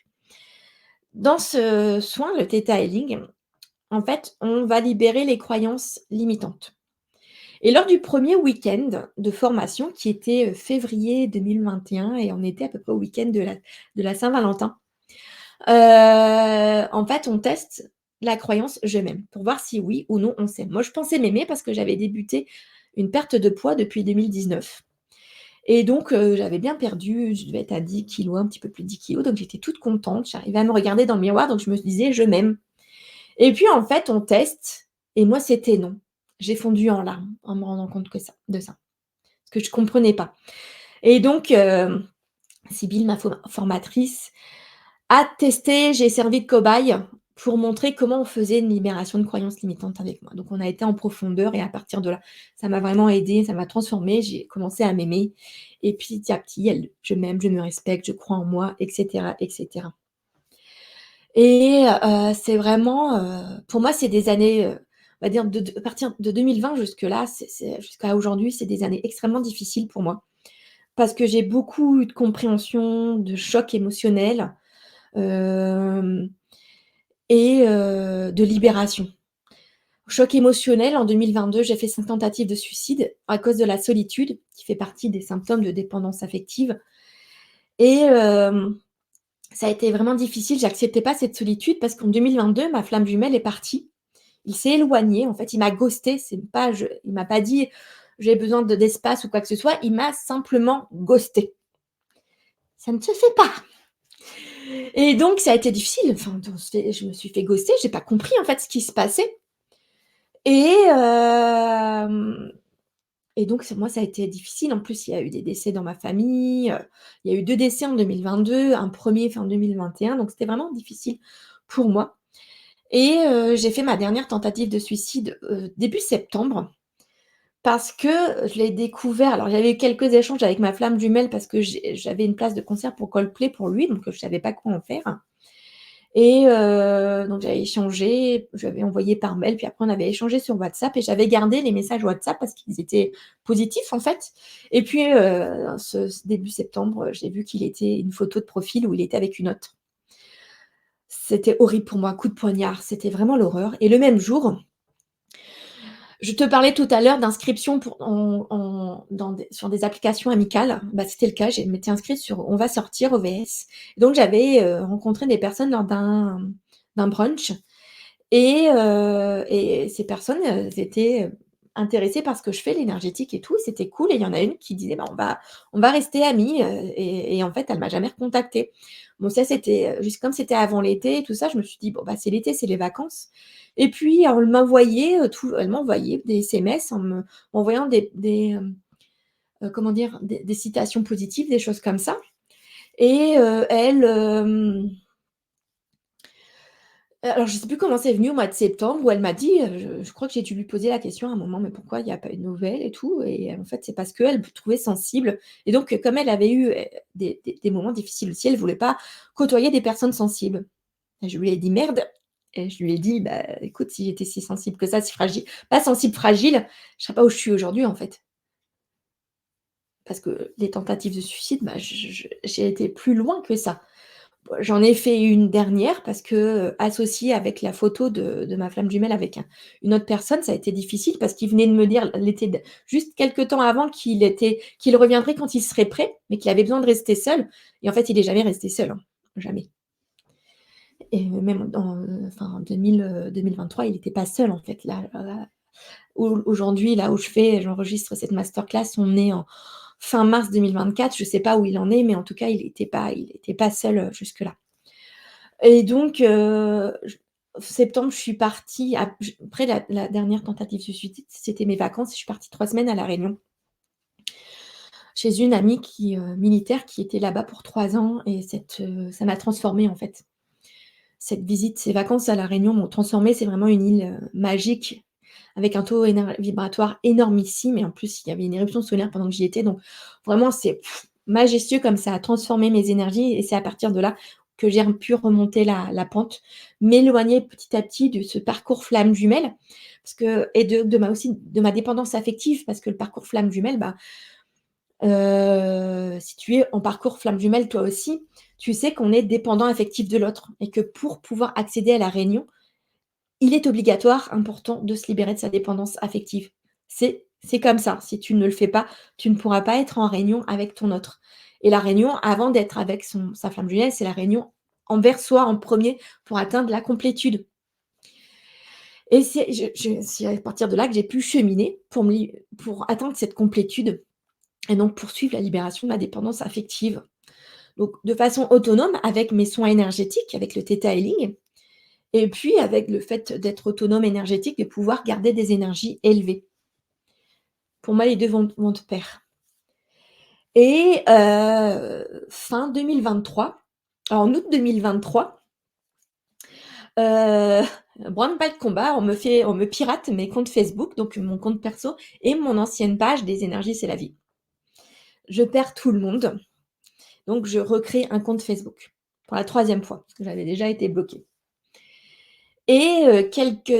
Dans ce soin, le Theta Healing, en fait, on va libérer les croyances limitantes. Et lors du premier week-end de formation qui était, février 2021 et on était à peu près au week-end de la Saint-Valentin, en fait, on teste la croyance «je m'aime» pour voir si oui ou non on s'aime. Moi, je pensais m'aimer parce que j'avais débuté une perte de poids depuis 2019 et donc j'avais bien perdu, je devais être à 10 kilogrammes, un petit peu plus de 10 kilogrammes, donc j'étais toute contente. J'arrivais à me regarder dans le miroir, donc je me disais: «Je m'aime» et puis en fait, on teste et moi, c'était non. J'ai fondu en larmes en me rendant compte de ça, parce que je comprenais pas et donc Sybille, ma formatrice, a testé, j'ai servi de cobaye pour montrer comment on faisait une libération de croyances limitantes avec moi. Donc on a été en profondeur et à partir de là, ça m'a vraiment aidée, ça m'a transformée, j'ai commencé à m'aimer et petit à petit, je m'aime, je me respecte, je crois en moi et cetera et cetera. Et c'est vraiment, pour moi, c'est des années, on va dire à partir de 2020 jusque-là, jusqu'à aujourd'hui, c'est des années extrêmement difficiles pour moi parce que j'ai beaucoup eu de compréhension, de choc émotionnel, hem et de libération. Choc émotionnel, en 2022, j'ai fait 5 tentatives de suicide à cause de la solitude, qui fait partie des symptômes de dépendance affective et ça a été vraiment difficile. J'acceptais pas cette solitude parce qu'en 2022, ma flamme jumelle est partie. Il s'est éloigné, en fait, il m'a ghosté. C'est pas je Il m'a pas dit: «J'ai besoin d'espace» ou quoi que ce soit, il m'a simplement ghosté. Ça ne se fait pas et donc ça a été difficile. Enfin, je me suis fait ghoster, j'ai pas compris, en fait, ce qui se passait et et donc moi, ça a été difficile. En plus, il y a eu des décès dans ma famille, il y a eu 2 décès en 2022, un premier fin 2021, donc c'était vraiment difficile pour moi et j'ai fait ma dernière tentative de suicide, début septembre parce que je l'ai découvert. Alors j'avais eu quelques échanges avec ma flamme jumelle parce que j'avais une place de concert pour Coldplay pour lui, donc je savais pas quoi en faire et donc j'avais échangé, je lui avais envoyé par mail, puis après on avait échangé sur WhatsApp et j'avais gardé les messages WhatsApp parce qu'ils étaient positifs, en fait et puis, ce début septembre, j'ai vu qu'il était une photo de profil où il était avec une autre. C'était horrible pour moi, coup de poignard, c'était vraiment l'horreur et le même jour, je te parlais tout à l'heure d'inscription pour en dans des sur des applications amicales. Bah, c'était le cas, je m'étais inscrite sur On va sortir OVS. Donc j'avais, rencontré des personnes lors d'un brunch et ces personnes, elles étaient, intéressées par ce que je fais, l'énergétique et tout, c'était cool et il y en a une qui disait: «Bah, on va rester amies», et en fait, elle m'a jamais recontactée. Bon ça, c'était, juste comme c'était avant l'été et tout ça, je me suis dit: «Bon, bah, c'est l'été, c'est les vacances» et puis elle m'envoyait des SMS m'envoyant comment dire? Des citations positives, des choses comme ça et elle, alors je sais plus comment c'est venu au mois de septembre où elle m'a dit, je crois que j'ai dû lui poser la question à un moment: «Mais pourquoi il y a pas eu de nouvelles et tout?» et en fait, c'est parce qu'elle me trouvait sensible et donc comme elle avait eu, des moments difficiles aussi, elle voulait pas côtoyer des personnes sensibles et je lui ai dit: «Merde» et je lui ai dit: «Bah, écoute, si j'étais si sensible que ça, si fragile pas sensible, fragile, je serais pas où je suis aujourd'hui, en fait». Parce que les tentatives de suicide, bah, j'ai été plus loin que ça. J'en ai fait une dernière parce que, associée avec la photo de ma flamme jumelle avec une autre personne, ça a été difficile parce qu'il venait de me dire l'été d juste quelque temps avant qu'il reviendrait quand il serait prêt, mais qu'il avait besoin de rester seul et en fait, il est jamais resté seul, hein, jamais et même enfin 2023, il était pas seul, en fait. Là, aujourd'hui, là où j'enregistre cette masterclass, on est en fin mars 2024. Je sais pas où il en est, mais en tout cas, il était pas seul, jusque-là. Et donc, septembre, je suis partie après la dernière tentative de suicide, c'était mes vacances et je suis partie 3 semaines à La Réunion, chez une amie militaire qui était là-bas pour 3 ans et ça m'a transformée, en fait. Cette visite, ces vacances à La Réunion m'ont transformée. C'est vraiment une île, magique avec un taux vibratoire énormissime et en plus, il y avait une éruption solaire pendant que j'y étais, donc vraiment c'est majestueux comme ça a transformé mes énergies et c'est à partir de là que j'ai pu remonter la pente, m'éloigner petit à petit de ce parcours flamme jumelle parce que et de ma dépendance affective parce que le parcours flamme jumelle, bah, si tu es en parcours flamme jumelle toi aussi, tu sais qu'on est dépendant affectif de l'autre et que pour pouvoir accéder à la réunion, il est obligatoire, important de se libérer de sa dépendance affective. C'est comme ça. Si tu ne le fais pas, tu ne pourras pas être en réunion avec ton autre et la réunion, avant d'être avec sa flamme jumelle, c'est la réunion envers soi en premier pour atteindre la complétude et c'est à partir de là que j'ai pu cheminer pour atteindre cette complétude et donc poursuivre la libération de ma dépendance affective. Donc de façon autonome avec mes soins énergétiques, avec le Theta Healing et puis avec le fait d'être autonome énergétique, de pouvoir garder des énergies élevées. Pour moi, les 2 vont de pair et fin 2023, en août 2023, heu, branle-bas de combat, on me pirate mes comptes Facebook, donc mon compte perso et mon ancienne page des énergies, c'est la vie. Je perds tout le monde, donc je recrée un compte Facebook pour la 3e fois, parce que j'avais déjà été bloquée. Et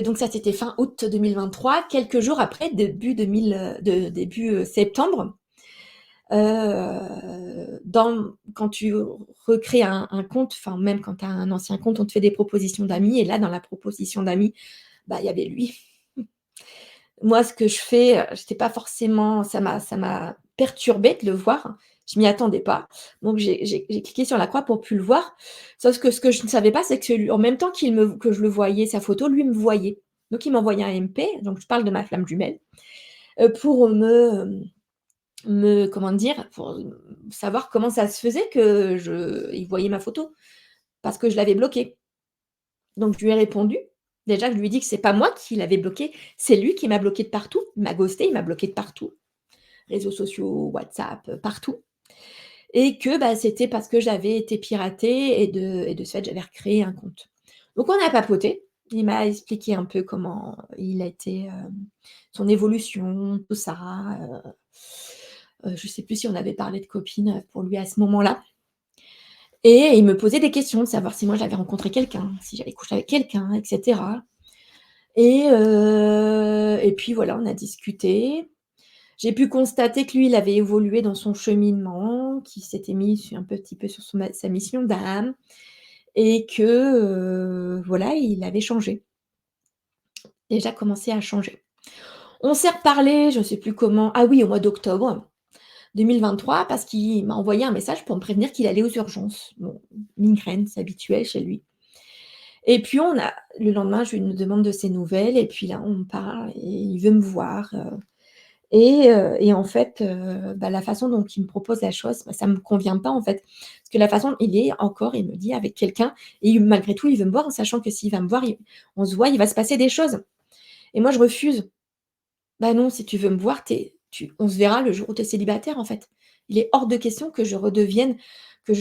donc ça, c'était fin août 2023. Quelques jours après, début septembre, quand tu recrées un compte, enfin même quand tu as un ancien compte, on te fait des propositions d'amis et là, dans la proposition d'amis, bah, il y avait lui. Moi, ce que je fais, j'étais pas forcément ça m'a perturbée de le voir. Je m'y attendais pas. Donc j'ai cliqué sur la croix pour plus le voir. Sauf que ce que je ne savais pas, c'est que lui en même temps que je le voyais, sa photo, lui me voyait. Donc il m'envoyait un MP, donc je parle de ma flamme jumelle, pour me comment dire? Pour, savoir comment ça se faisait que il voyait ma photo, parce que je l'avais bloqué. Donc je lui ai répondu. Déjà, je lui ai dit que c'est pas moi qui l'avais bloqué, c'est lui qui m'a bloqué de partout. Il m'a ghosté, il m'a bloqué de partout. Réseaux sociaux, WhatsApp, partout. Et que, bah, c'était parce que j'avais été piratée et de ce fait, j'avais recréé un compte. Donc on a papoté. Il m'a expliqué un peu comment il a été, son évolution, tout ça, je sais plus si on avait parlé de copine, pour lui à ce moment-là. Et il me posait des questions de savoir si moi j'avais rencontré quelqu'un, si j'avais couché avec quelqu'un, et cetera. Et puis voilà, on a discuté. J'ai pu constater que lui, il avait évolué dans son cheminement, qu'il s'était mis un petit peu sur sa mission d'âme et que, voilà, il avait changé. Déjà commencé à changer. On s'est reparlé, je ne sais plus comment, ah oui, au mois d'octobre 2023, parce qu'il m'a envoyé un message pour me prévenir qu'il allait aux urgences. Bon, migraine, c'est habituel chez lui. Et puis le lendemain, je lui demande de ses nouvelles et puis là, on parle et il veut me voir, et en fait, bah, la façon dont il me propose la chose, bah, ça me convient pas, en fait. Parce que la façon il est encore, il me dit, avec quelqu'un et malgré tout, il veut me voir en sachant que s'il va me voir, on se voit, il va se passer des choses et moi, je refuse. Bah, non, si tu veux me voir, on se verra le jour où tu es célibataire, en fait. Il est hors de question que je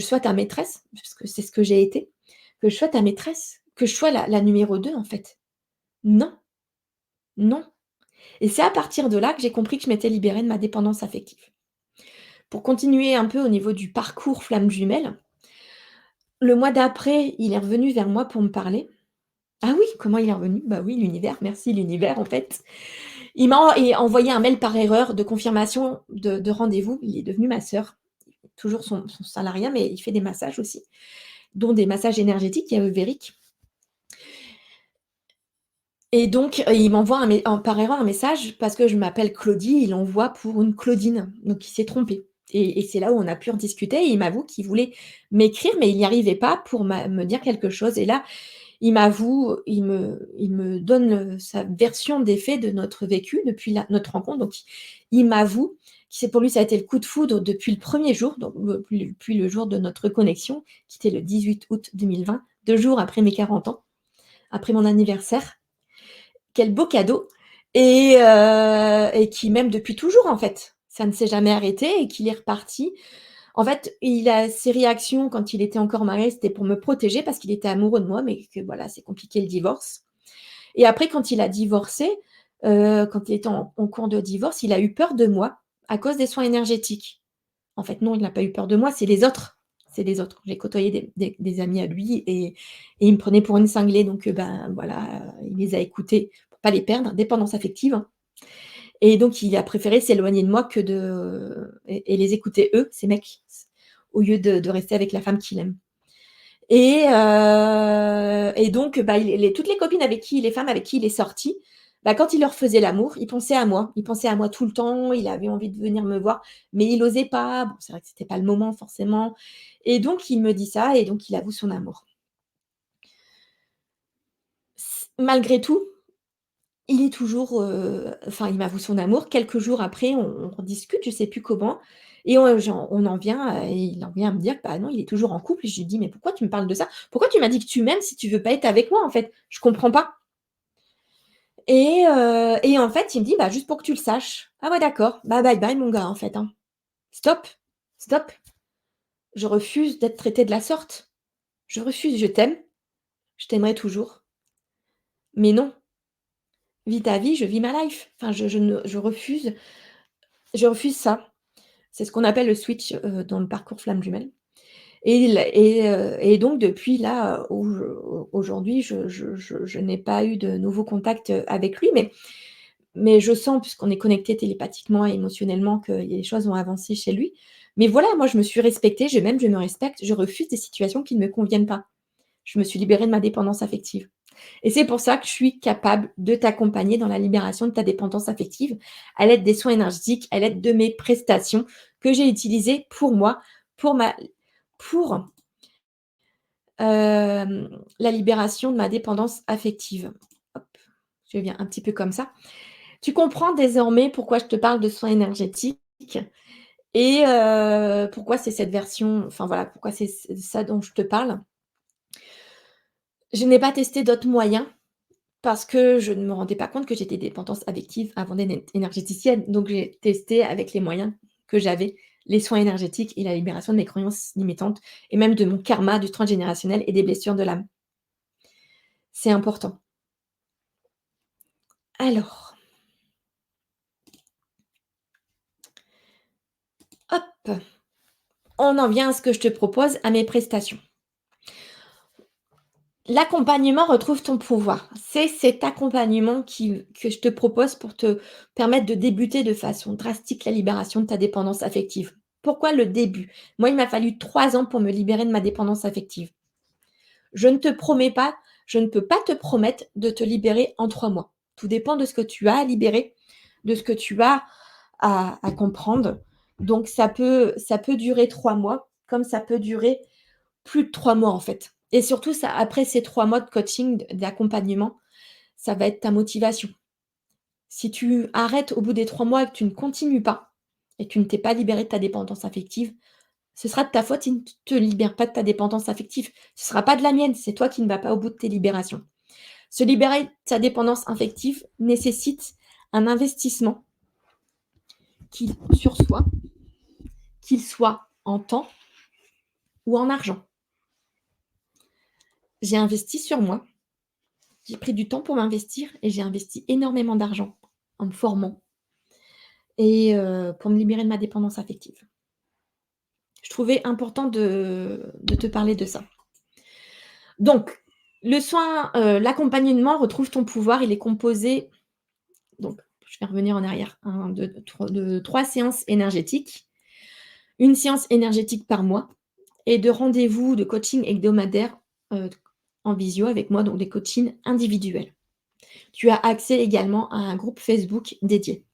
sois ta maîtresse, parce que c'est ce que j'ai été, que je sois ta maîtresse, que je sois la numéro 2, en fait. Non, non, et c'est à partir de là que j'ai compris que je m'étais libérée de ma dépendance affective. Pour continuer un peu au niveau du parcours flamme jumelle, le mois d'après, il est revenu vers moi pour me parler. Ah oui, comment il est revenu? Bah oui, l'univers, merci l'univers en fait. Il a envoyé un mail par erreur de confirmation de rendez-vous. Il est devenu masseur. Toujours son salariat, mais il fait des massages aussi, dont des massages énergétiques et ayurvédiques. Et donc, il m'envoie par erreur un message parce que je m'appelle Claudie, il envoie pour une Claudine, donc il s'est trompé et c'est là où on a pu en discuter et il m'avoue qu'il voulait m'écrire, mais il n'y arrivait pas pour me dire quelque chose et là, il me donne sa version des faits de notre vécu depuis notre rencontre, donc il m'avoue que c'est pour lui, ça a été le coup de foudre depuis le premier jour, donc depuis le jour de notre connexion, qui était le 18 août 2020, 2 jours après mes 40 ans, après mon anniversaire. Quel beau cadeau et qui m'aime depuis toujours, en fait. Ça ne s'est jamais arrêté et qu'il est reparti. En fait, ses réactions quand il était encore marié, c'était pour me protéger parce qu'il était amoureux de moi, mais que voilà, c'est compliqué le divorce. Et après, quand il a divorcé, quand il était en cours de divorce, il a eu peur de moi à cause des soins énergétiques. En fait, non, il n'a pas eu peur de moi, c'est les autres. C'est les autres. J'ai côtoyé des amis à lui et il me prenait pour une cinglée. Donc, ben voilà, il les a écoutés pour pas les perdre, dépendance affective, hein. Et donc, il a préféré s'éloigner de moi que et les écouter eux, ces mecs, au lieu de rester avec la femme qu'il aime. Et donc, bah, toutes les copines les femmes avec qui il est sorti, bah, quand il leur faisait l'amour, il pensait à moi. Il pensait à moi tout le temps, il avait envie de venir me voir, mais il osait pas. Bon, c'est vrai que c'était pas le moment forcément. Et donc, il me dit ça et donc il avoue son amour. Malgré tout, il est toujours, enfin, il m'avoue son amour. Quelques jours après, on rediscute, je sais plus comment et on en vient, il en vient à me dire que, bah, non, il est toujours en couple et je lui dis: «Mais pourquoi tu me parles de ça? Pourquoi tu m'as dit que tu m'aimes si tu veux pas être avec moi, en fait? Je comprends pas». Et en fait, il me dit: «Bah, juste pour que tu le saches». Ah ouais, d'accord. Bah, bye bye mon gars, en fait, hein. Stop, stop. Je refuse d'être traitée de la sorte. Je refuse, je t'aime, je t'aimerai toujours, mais non, vis ta vie, je vis ma life. Enfin, je refuse ça. C'est ce qu'on appelle le switch, dans le parcours flamme jumelle et donc depuis là, aujourd'hui, je n'ai pas eu de nouveaux contacts, avec lui, mais je sens, puisqu'on est connectés télépathiquement et émotionnellement, que les choses ont avancé chez lui. Mais voilà, moi, je me suis respectée, je me respecte, je refuse des situations qui ne me conviennent pas. Je me suis libérée de ma dépendance affective. Et c'est pour ça que je suis capable de t'accompagner dans la libération de ta dépendance affective à l'aide des soins énergétiques, à l'aide de mes prestations que j'ai utilisées pour moi, pour la libération de ma dépendance affective. Hop, je viens un petit peu comme ça. Tu comprends désormais pourquoi je te parle de soins énergétiques et pourquoi c'est cette version, enfin voilà, pourquoi c'est ça dont je te parle. Je n'ai pas testé d'autres moyens parce que je ne me rendais pas compte que j'étais dépendance affective avant d'être énergéticienne. Donc j'ai testé avec les moyens que j'avais, les soins énergétiques et la libération de mes croyances limitantes et même de mon karma, du transgénérationnel et des blessures de l'âme. C'est important. Alors, hop, on en vient à ce que je te propose, à mes prestations. L'accompagnement retrouve ton pouvoir. C'est cet accompagnement que je te propose pour te permettre de débuter de façon drastique la libération de ta dépendance affective. Pourquoi le début? Moi, il m'a fallu 3 ans pour me libérer de ma dépendance affective. Je ne te promets pas, je ne peux pas te promettre de te libérer en 3 mois. Tout dépend de ce que tu as à libérer, de ce que tu as à comprendre. Donc ça peut durer 3 mois, comme ça peut durer plus de 3 mois, en fait. Et surtout, ça, après ces 3 mois de coaching, d'accompagnement, ça va être ta motivation. Si tu arrêtes au bout des 3 mois et que tu ne continues pas et que tu ne t'es pas libéré de ta dépendance affective, ce sera de ta faute si tu ne te libères pas de ta dépendance affective. Ce ne sera pas de la mienne, c'est toi qui ne vas pas au bout de tes libérations. Se libérer de sa dépendance affective nécessite un investissement sur soi, qu'il soit en temps ou en argent. J'ai investi sur moi, j'ai pris du temps pour m'investir et j'ai investi énormément d'argent en me formant et pour me libérer de ma dépendance affective. Je trouvais important de te parler de ça. Donc le soin, l'accompagnement retrouve ton pouvoir, il est composé, donc je vais revenir en arrière, 3 séances énergétiques, une séance énergétique par mois et 2 rendez-vous de coaching hebdomadaires, heu, en visio avec moi, donc des coachings individuels. Tu as accès également à un groupe Facebook dédié.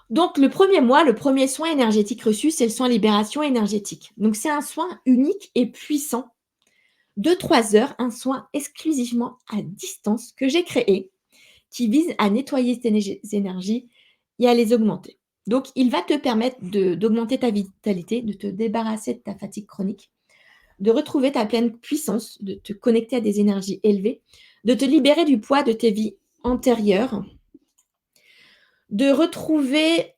Donc le premier mois, le premier soin énergétique reçu, c'est le soin libération énergétique. Donc c'est un soin unique et puissant de 3 heures, un soin exclusivement à distance que j'ai créé, qui vise à nettoyer tes énergies et à les augmenter. Donc il va te permettre d'augmenter ta vitalité, de te débarrasser de ta fatigue chronique, de retrouver ta pleine puissance, de te connecter à des énergies élevées, de te libérer du poids de tes vies antérieures, de retrouver,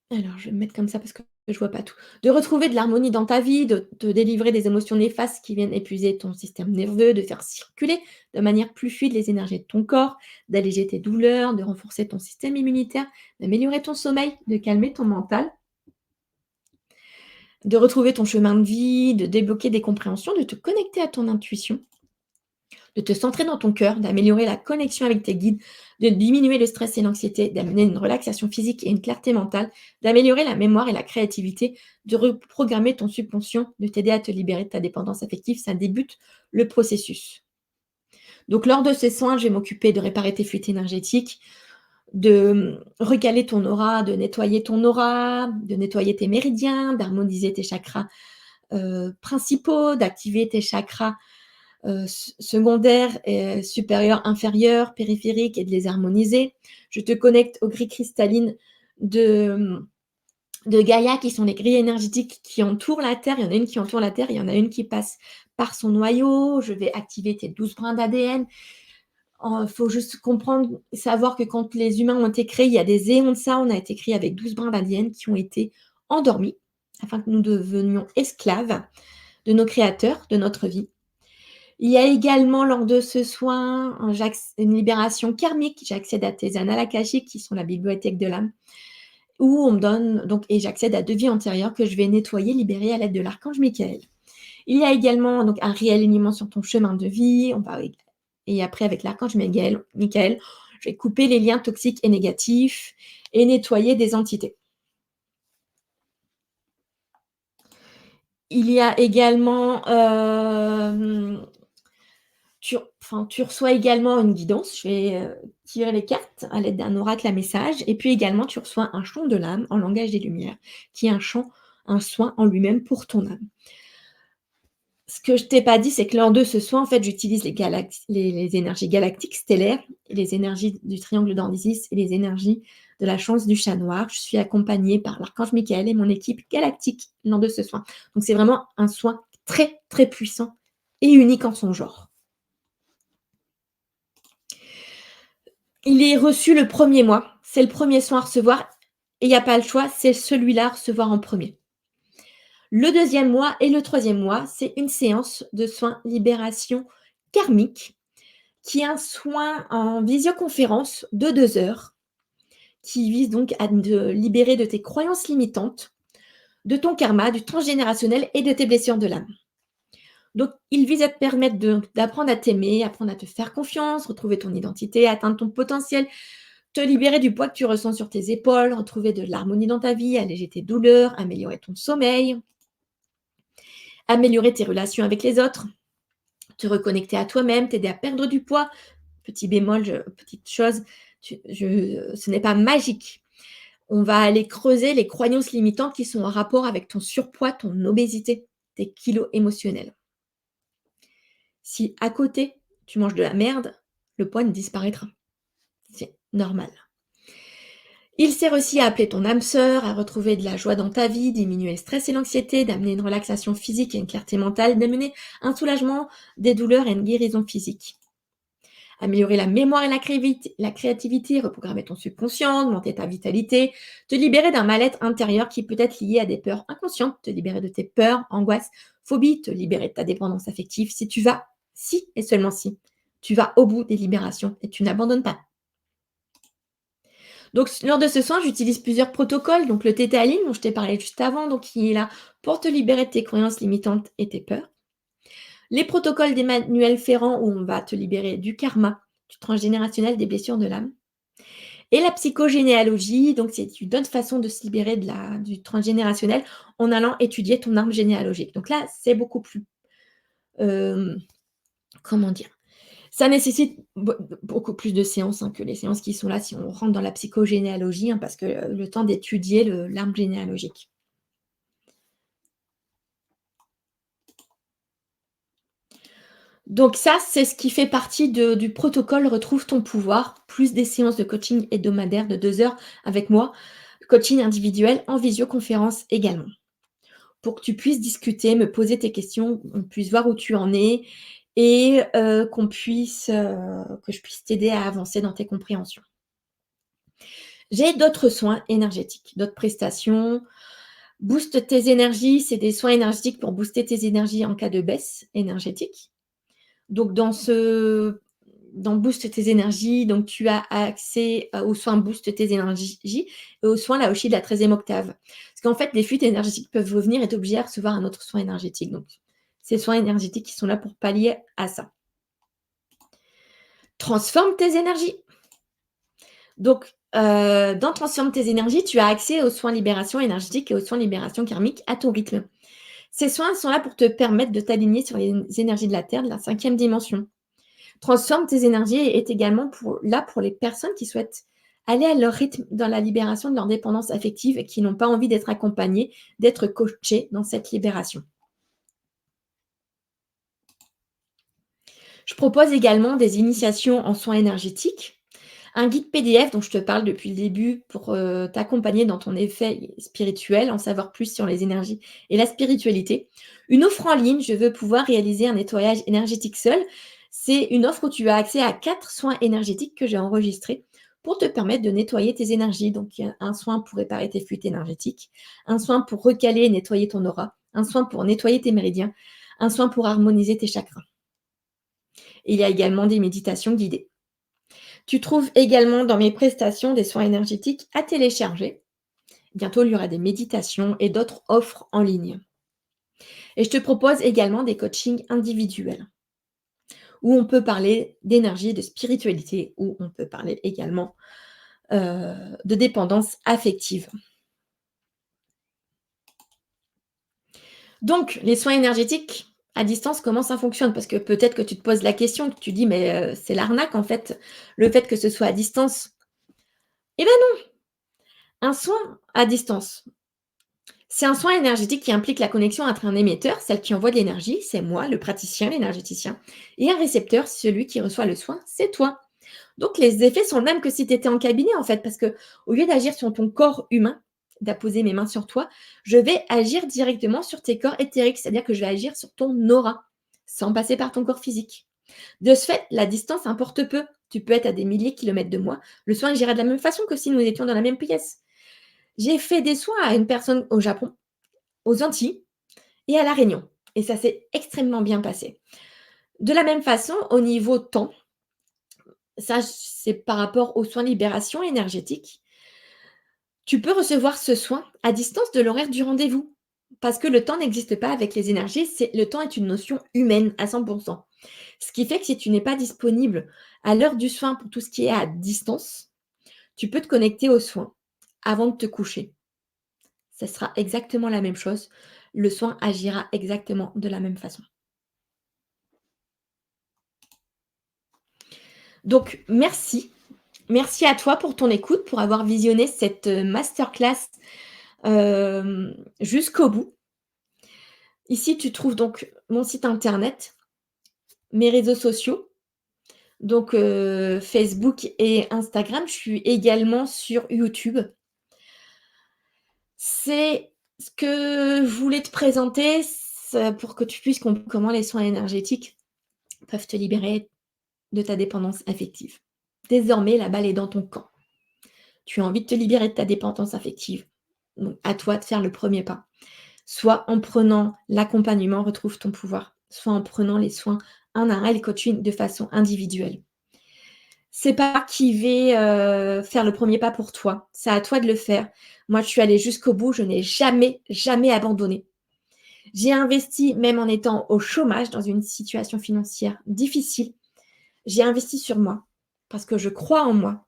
alors je vais me mettre comme ça parce que je vois pas tout. De retrouver de l'harmonie dans ta vie, de te délivrer des émotions néfastes qui viennent épuiser ton système nerveux, de faire circuler de manière plus fluide les énergies de ton corps, d'alléger tes douleurs, de renforcer ton système immunitaire, d'améliorer ton sommeil, de calmer ton mental, de retrouver ton chemin de vie, de débloquer des compréhensions, de te connecter à ton intuition, de te centrer dans ton cœur, d'améliorer la connexion avec tes guides, de diminuer le stress et l'anxiété, d'amener une relaxation physique et une clarté mentale, d'améliorer la mémoire et la créativité, de reprogrammer ton subconscient, de t'aider à te libérer de ta dépendance affective. Ça débute le processus. Donc, lors de ces soins, je vais m'occuper de réparer tes fuites énergétiques, de recaler ton aura, de nettoyer ton aura, de nettoyer tes méridiens, d'harmoniser tes chakras principaux, d'activer tes chakras secondaires, et supérieurs, inférieurs, périphériques et de les harmoniser. Je te connecte aux grilles cristallines de, de Gaïa, qui sont les grilles énergétiques qui entourent la Terre. Il y en a une qui entoure la Terre, il y en a une qui passe par son noyau. Je vais activer tes 12 brins d'ADN. Il faut juste comprendre, savoir que quand les humains ont été créés, il y a des éons de ça, on a été créés avec 12 brins d'ADN qui ont été endormis afin que nous devenions esclaves de nos créateurs, de notre vie. Il y a également, lors de ce soin, une libération karmique. J'accède à tes annales akashiques, qui sont la bibliothèque de l'âme, où on me donne donc, et j'accède à 2 vies antérieures que je vais nettoyer, libérer à l'aide de l'archange Michael. Il y a également donc un réalignement sur ton chemin de vie. Et après, avec l'archange Michael, je vais couper les liens toxiques et négatifs et nettoyer des entités. Il y a également tu reçois également une guidance. Je vais, tirer les cartes à l'aide d'un oracle à message et puis également tu reçois un chant de l'âme en langage des lumières, qui est un soin en lui-même pour ton âme. Ce que je t'ai pas dit, c'est que lors de ce soin, en fait, j'utilise les énergies galactiques stellaires, les énergies du triangle d'Ornisis et les énergies de la chance du chat noir. Je suis accompagnée par l'archange Michael et mon équipe galactique lors de ce soin. Donc c'est vraiment un soin très, très puissant et unique en son genre. Il est reçu le premier mois. C'est le premier soin à recevoir et il y a pas le choix, c'est celui-là à recevoir en premier. Le deuxième mois et le troisième mois, c'est une séance de soins libération karmique, qui est un soin en visioconférence de 2 heures, qui vise donc à te libérer de tes croyances limitantes, de ton karma, du transgénérationnel et de tes blessures de l'âme. Donc, il vise à te permettre d'apprendre à t'aimer, apprendre à te faire confiance, retrouver ton identité, atteindre ton potentiel, te libérer du poids que tu ressens sur tes épaules, retrouver de l'harmonie dans ta vie, alléger tes douleurs, améliorer ton sommeil, améliorer tes relations avec les autres, te reconnecter à toi-même, t'aider à perdre du poids. Petit bémol, petite chose, ce n'est pas magique. On va aller creuser les croyances limitantes qui sont en rapport avec ton surpoids, ton obésité, tes kilos émotionnels. Si à côté, tu manges de la merde, le poids ne disparaîtra. C'est normal. Il sert aussi à appeler ton âme sœur, à retrouver de la joie dans ta vie, diminuer le stress et l'anxiété, d'amener une relaxation physique et une clarté mentale, d'amener un soulagement des douleurs et une guérison physique. Améliorer la mémoire et la créativité, reprogrammer ton subconscient, augmenter ta vitalité, te libérer d'un mal-être intérieur qui peut être lié à des peurs inconscientes, te libérer de tes peurs, angoisses, phobies, te libérer de ta dépendance affective. Si et seulement si, tu vas au bout des libérations et tu n'abandonnes pas. Donc, lors de ce soin, j'utilise plusieurs protocoles. Donc, le Theta Healing, dont je t'ai parlé juste avant, donc qui est là pour te libérer de tes croyances limitantes et tes peurs. Les protocoles d'Emmanuel Ferrand, où on va te libérer du karma, du transgénérationnel, des blessures de l'âme. Et la psychogénéalogie, donc c'est une autre façon de se libérer du transgénérationnel en allant étudier ton arbre généalogique. Donc là, c'est beaucoup plus, comment dire? Ça nécessite beaucoup plus de séances que les séances qui sont là si on rentre dans la psychogénéalogie, parce que le temps d'étudier l'arbre généalogique. Donc ça, c'est ce qui fait partie du protocole Retrouve ton pouvoir, plus des séances de coaching hebdomadaires de 2 heures avec moi, coaching individuel en visioconférence également. Pour que tu puisses discuter, me poser tes questions, on puisse voir où tu en es et que je puisse t'aider à avancer dans tes compréhensions. J'ai d'autres soins énergétiques, d'autres prestations. Booste tes énergies, c'est des soins énergétiques pour booster tes énergies en cas de baisse énergétique. Donc dans Booste tes énergies, donc tu as accès aux soins Booste tes énergies et aux soins Laoshi de la 13e octave. Parce qu'en fait, des fuites énergétiques peuvent revenir et t'obliger à recevoir un autre soin énergétique. Donc, ces soins énergétiques qui sont là pour pallier à ça. Transforme tes énergies. Donc, dans Transforme tes énergies, tu as accès aux soins libération énergétique et aux soins libération karmique à ton rythme. Ces soins sont là pour te permettre de t'aligner sur les énergies de la Terre de la 5e dimension. Transforme tes énergies est également là pour les personnes qui souhaitent aller à leur rythme dans la libération de leur dépendance affective et qui n'ont pas envie d'être accompagnées, d'être coachées dans cette libération. Je propose également des initiations en soins énergétiques, un guide PDF dont je te parle depuis le début pour t'accompagner dans ton effet spirituel, en savoir plus sur les énergies et la spiritualité. Une offre en ligne, je veux pouvoir réaliser un nettoyage énergétique seul. C'est une offre où tu as accès à 4 soins énergétiques que j'ai enregistrés pour te permettre de nettoyer tes énergies. Donc, il y a un soin pour réparer tes fuites énergétiques, un soin pour recaler et nettoyer ton aura, un soin pour nettoyer tes méridiens, un soin pour harmoniser tes chakras. Et il y a également des méditations guidées. Tu trouves également dans mes prestations des soins énergétiques à télécharger. Bientôt, il y aura des méditations et d'autres offres en ligne. Et je te propose également des coachings individuels où on peut parler d'énergie, de spiritualité, où on peut parler également de dépendance affective. Donc, les soins énergétiques, à distance, comment ça fonctionne? Parce que peut-être que tu te poses la question, que tu dis: «Mais, c'est l'arnaque en fait, le fait que ce soit à distance». Eh ben non! Un soin à distance, c'est un soin énergétique qui implique la connexion entre un émetteur, celle qui envoie de l'énergie, c'est moi, le praticien, l'énergéticien, et un récepteur, celui qui reçoit le soin, c'est toi. Donc les effets sont les mêmes que si tu étais en cabinet en fait, parce que au lieu d'agir sur ton corps humain, d'apposer mes mains sur toi, je vais agir directement sur tes corps éthériques, c'est-à-dire que je vais agir sur ton aura, sans passer par ton corps physique. De ce fait, la distance importe peu. Tu peux être à des milliers de kilomètres de moi. Le soin agira de la même façon que si nous étions dans la même pièce. J'ai fait des soins à une personne au Japon, aux Antilles et à La Réunion. Et ça s'est extrêmement bien passé. De la même façon, au niveau temps, ça c'est par rapport aux soins de libération énergétique. Tu peux recevoir ce soin à distance de l'horaire du rendez-vous. Parce que le temps n'existe pas avec les énergies, le temps est une notion humaine à 100%. Ce qui fait que si tu n'es pas disponible à l'heure du soin pour tout ce qui est à distance, tu peux te connecter au soin avant de te coucher. Ça sera exactement la même chose. Le soin agira exactement de la même façon. Donc merci. Merci à toi pour ton écoute, pour avoir visionné cette, masterclass, jusqu'au bout. Ici, tu trouves donc mon site internet, mes réseaux sociaux, donc Facebook et Instagram. Je suis également sur YouTube. C'est ce que je voulais te présenter, pour que tu puisses comprendre comment les soins énergétiques peuvent te libérer de ta dépendance affective. Désormais, la balle est dans ton camp. Tu as envie de te libérer de ta dépendance affective. Donc, à toi de faire le premier pas. Soit en prenant l'accompagnement, retrouve ton pouvoir, soit en prenant les soins un à un et le coaching de façon individuelle. C'est pas moi qui vais faire le premier pas pour toi. C'est à toi de le faire. Moi, je suis allée jusqu'au bout. Je n'ai jamais, jamais abandonné. J'ai investi, même en étant au chômage, dans une situation financière difficile. J'ai investi sur moi parce que je crois en moi.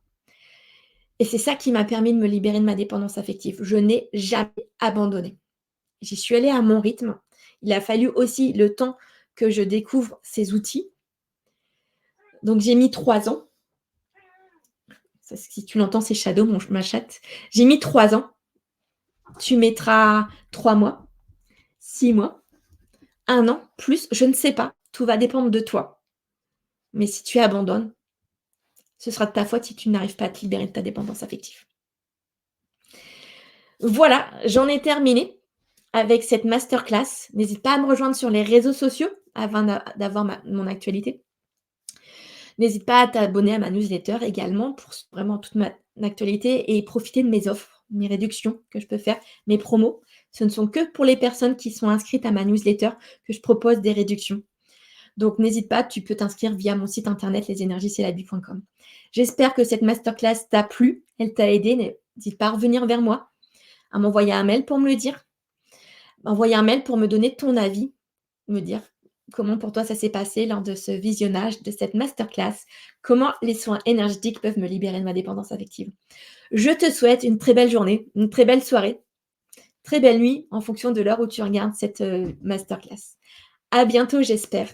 Et c'est ça qui m'a permis de me libérer de ma dépendance affective. Je n'ai jamais abandonné. J'y suis allée à mon rythme. Il a fallu aussi le temps que je découvre ces outils. Donc, j'ai mis 3 ans. Ça, si tu l'entends, c'est Shadow, ma chatte. J'ai mis 3 ans. Tu mettras 3 mois, 6 mois, 1 an, plus, je ne sais pas. Tout va dépendre de toi. Mais si tu abandonnes, ce sera de ta faute si tu n'arrives pas à te libérer de ta dépendance affective. Voilà, j'en ai terminé avec cette masterclass. N'hésite pas à me rejoindre sur les réseaux sociaux avant d'avoir mon actualité. N'hésite pas à t'abonner à ma newsletter également pour vraiment toute ma actualité et profiter de mes offres, mes réductions que je peux faire, mes promos. Ce ne sont que pour les personnes qui sont inscrites à ma newsletter que je propose des réductions. Donc n'hésite pas, tu peux t'inscrire via mon site internet lesénergiec'estlabie.com. J'espère que cette masterclass t'a plu, elle t'a aidé. N'hésite pas à revenir vers moi, à m'envoyer un mail pour me le dire. Envoyer un mail pour me donner ton avis, me dire comment pour toi ça s'est passé lors de ce visionnage de cette masterclass, comment les soins énergétiques peuvent me libérer de ma dépendance affective. Je te souhaite une très belle journée, une très belle soirée, très belle nuit en fonction de l'heure où tu regardes cette masterclass. À bientôt, j'espère.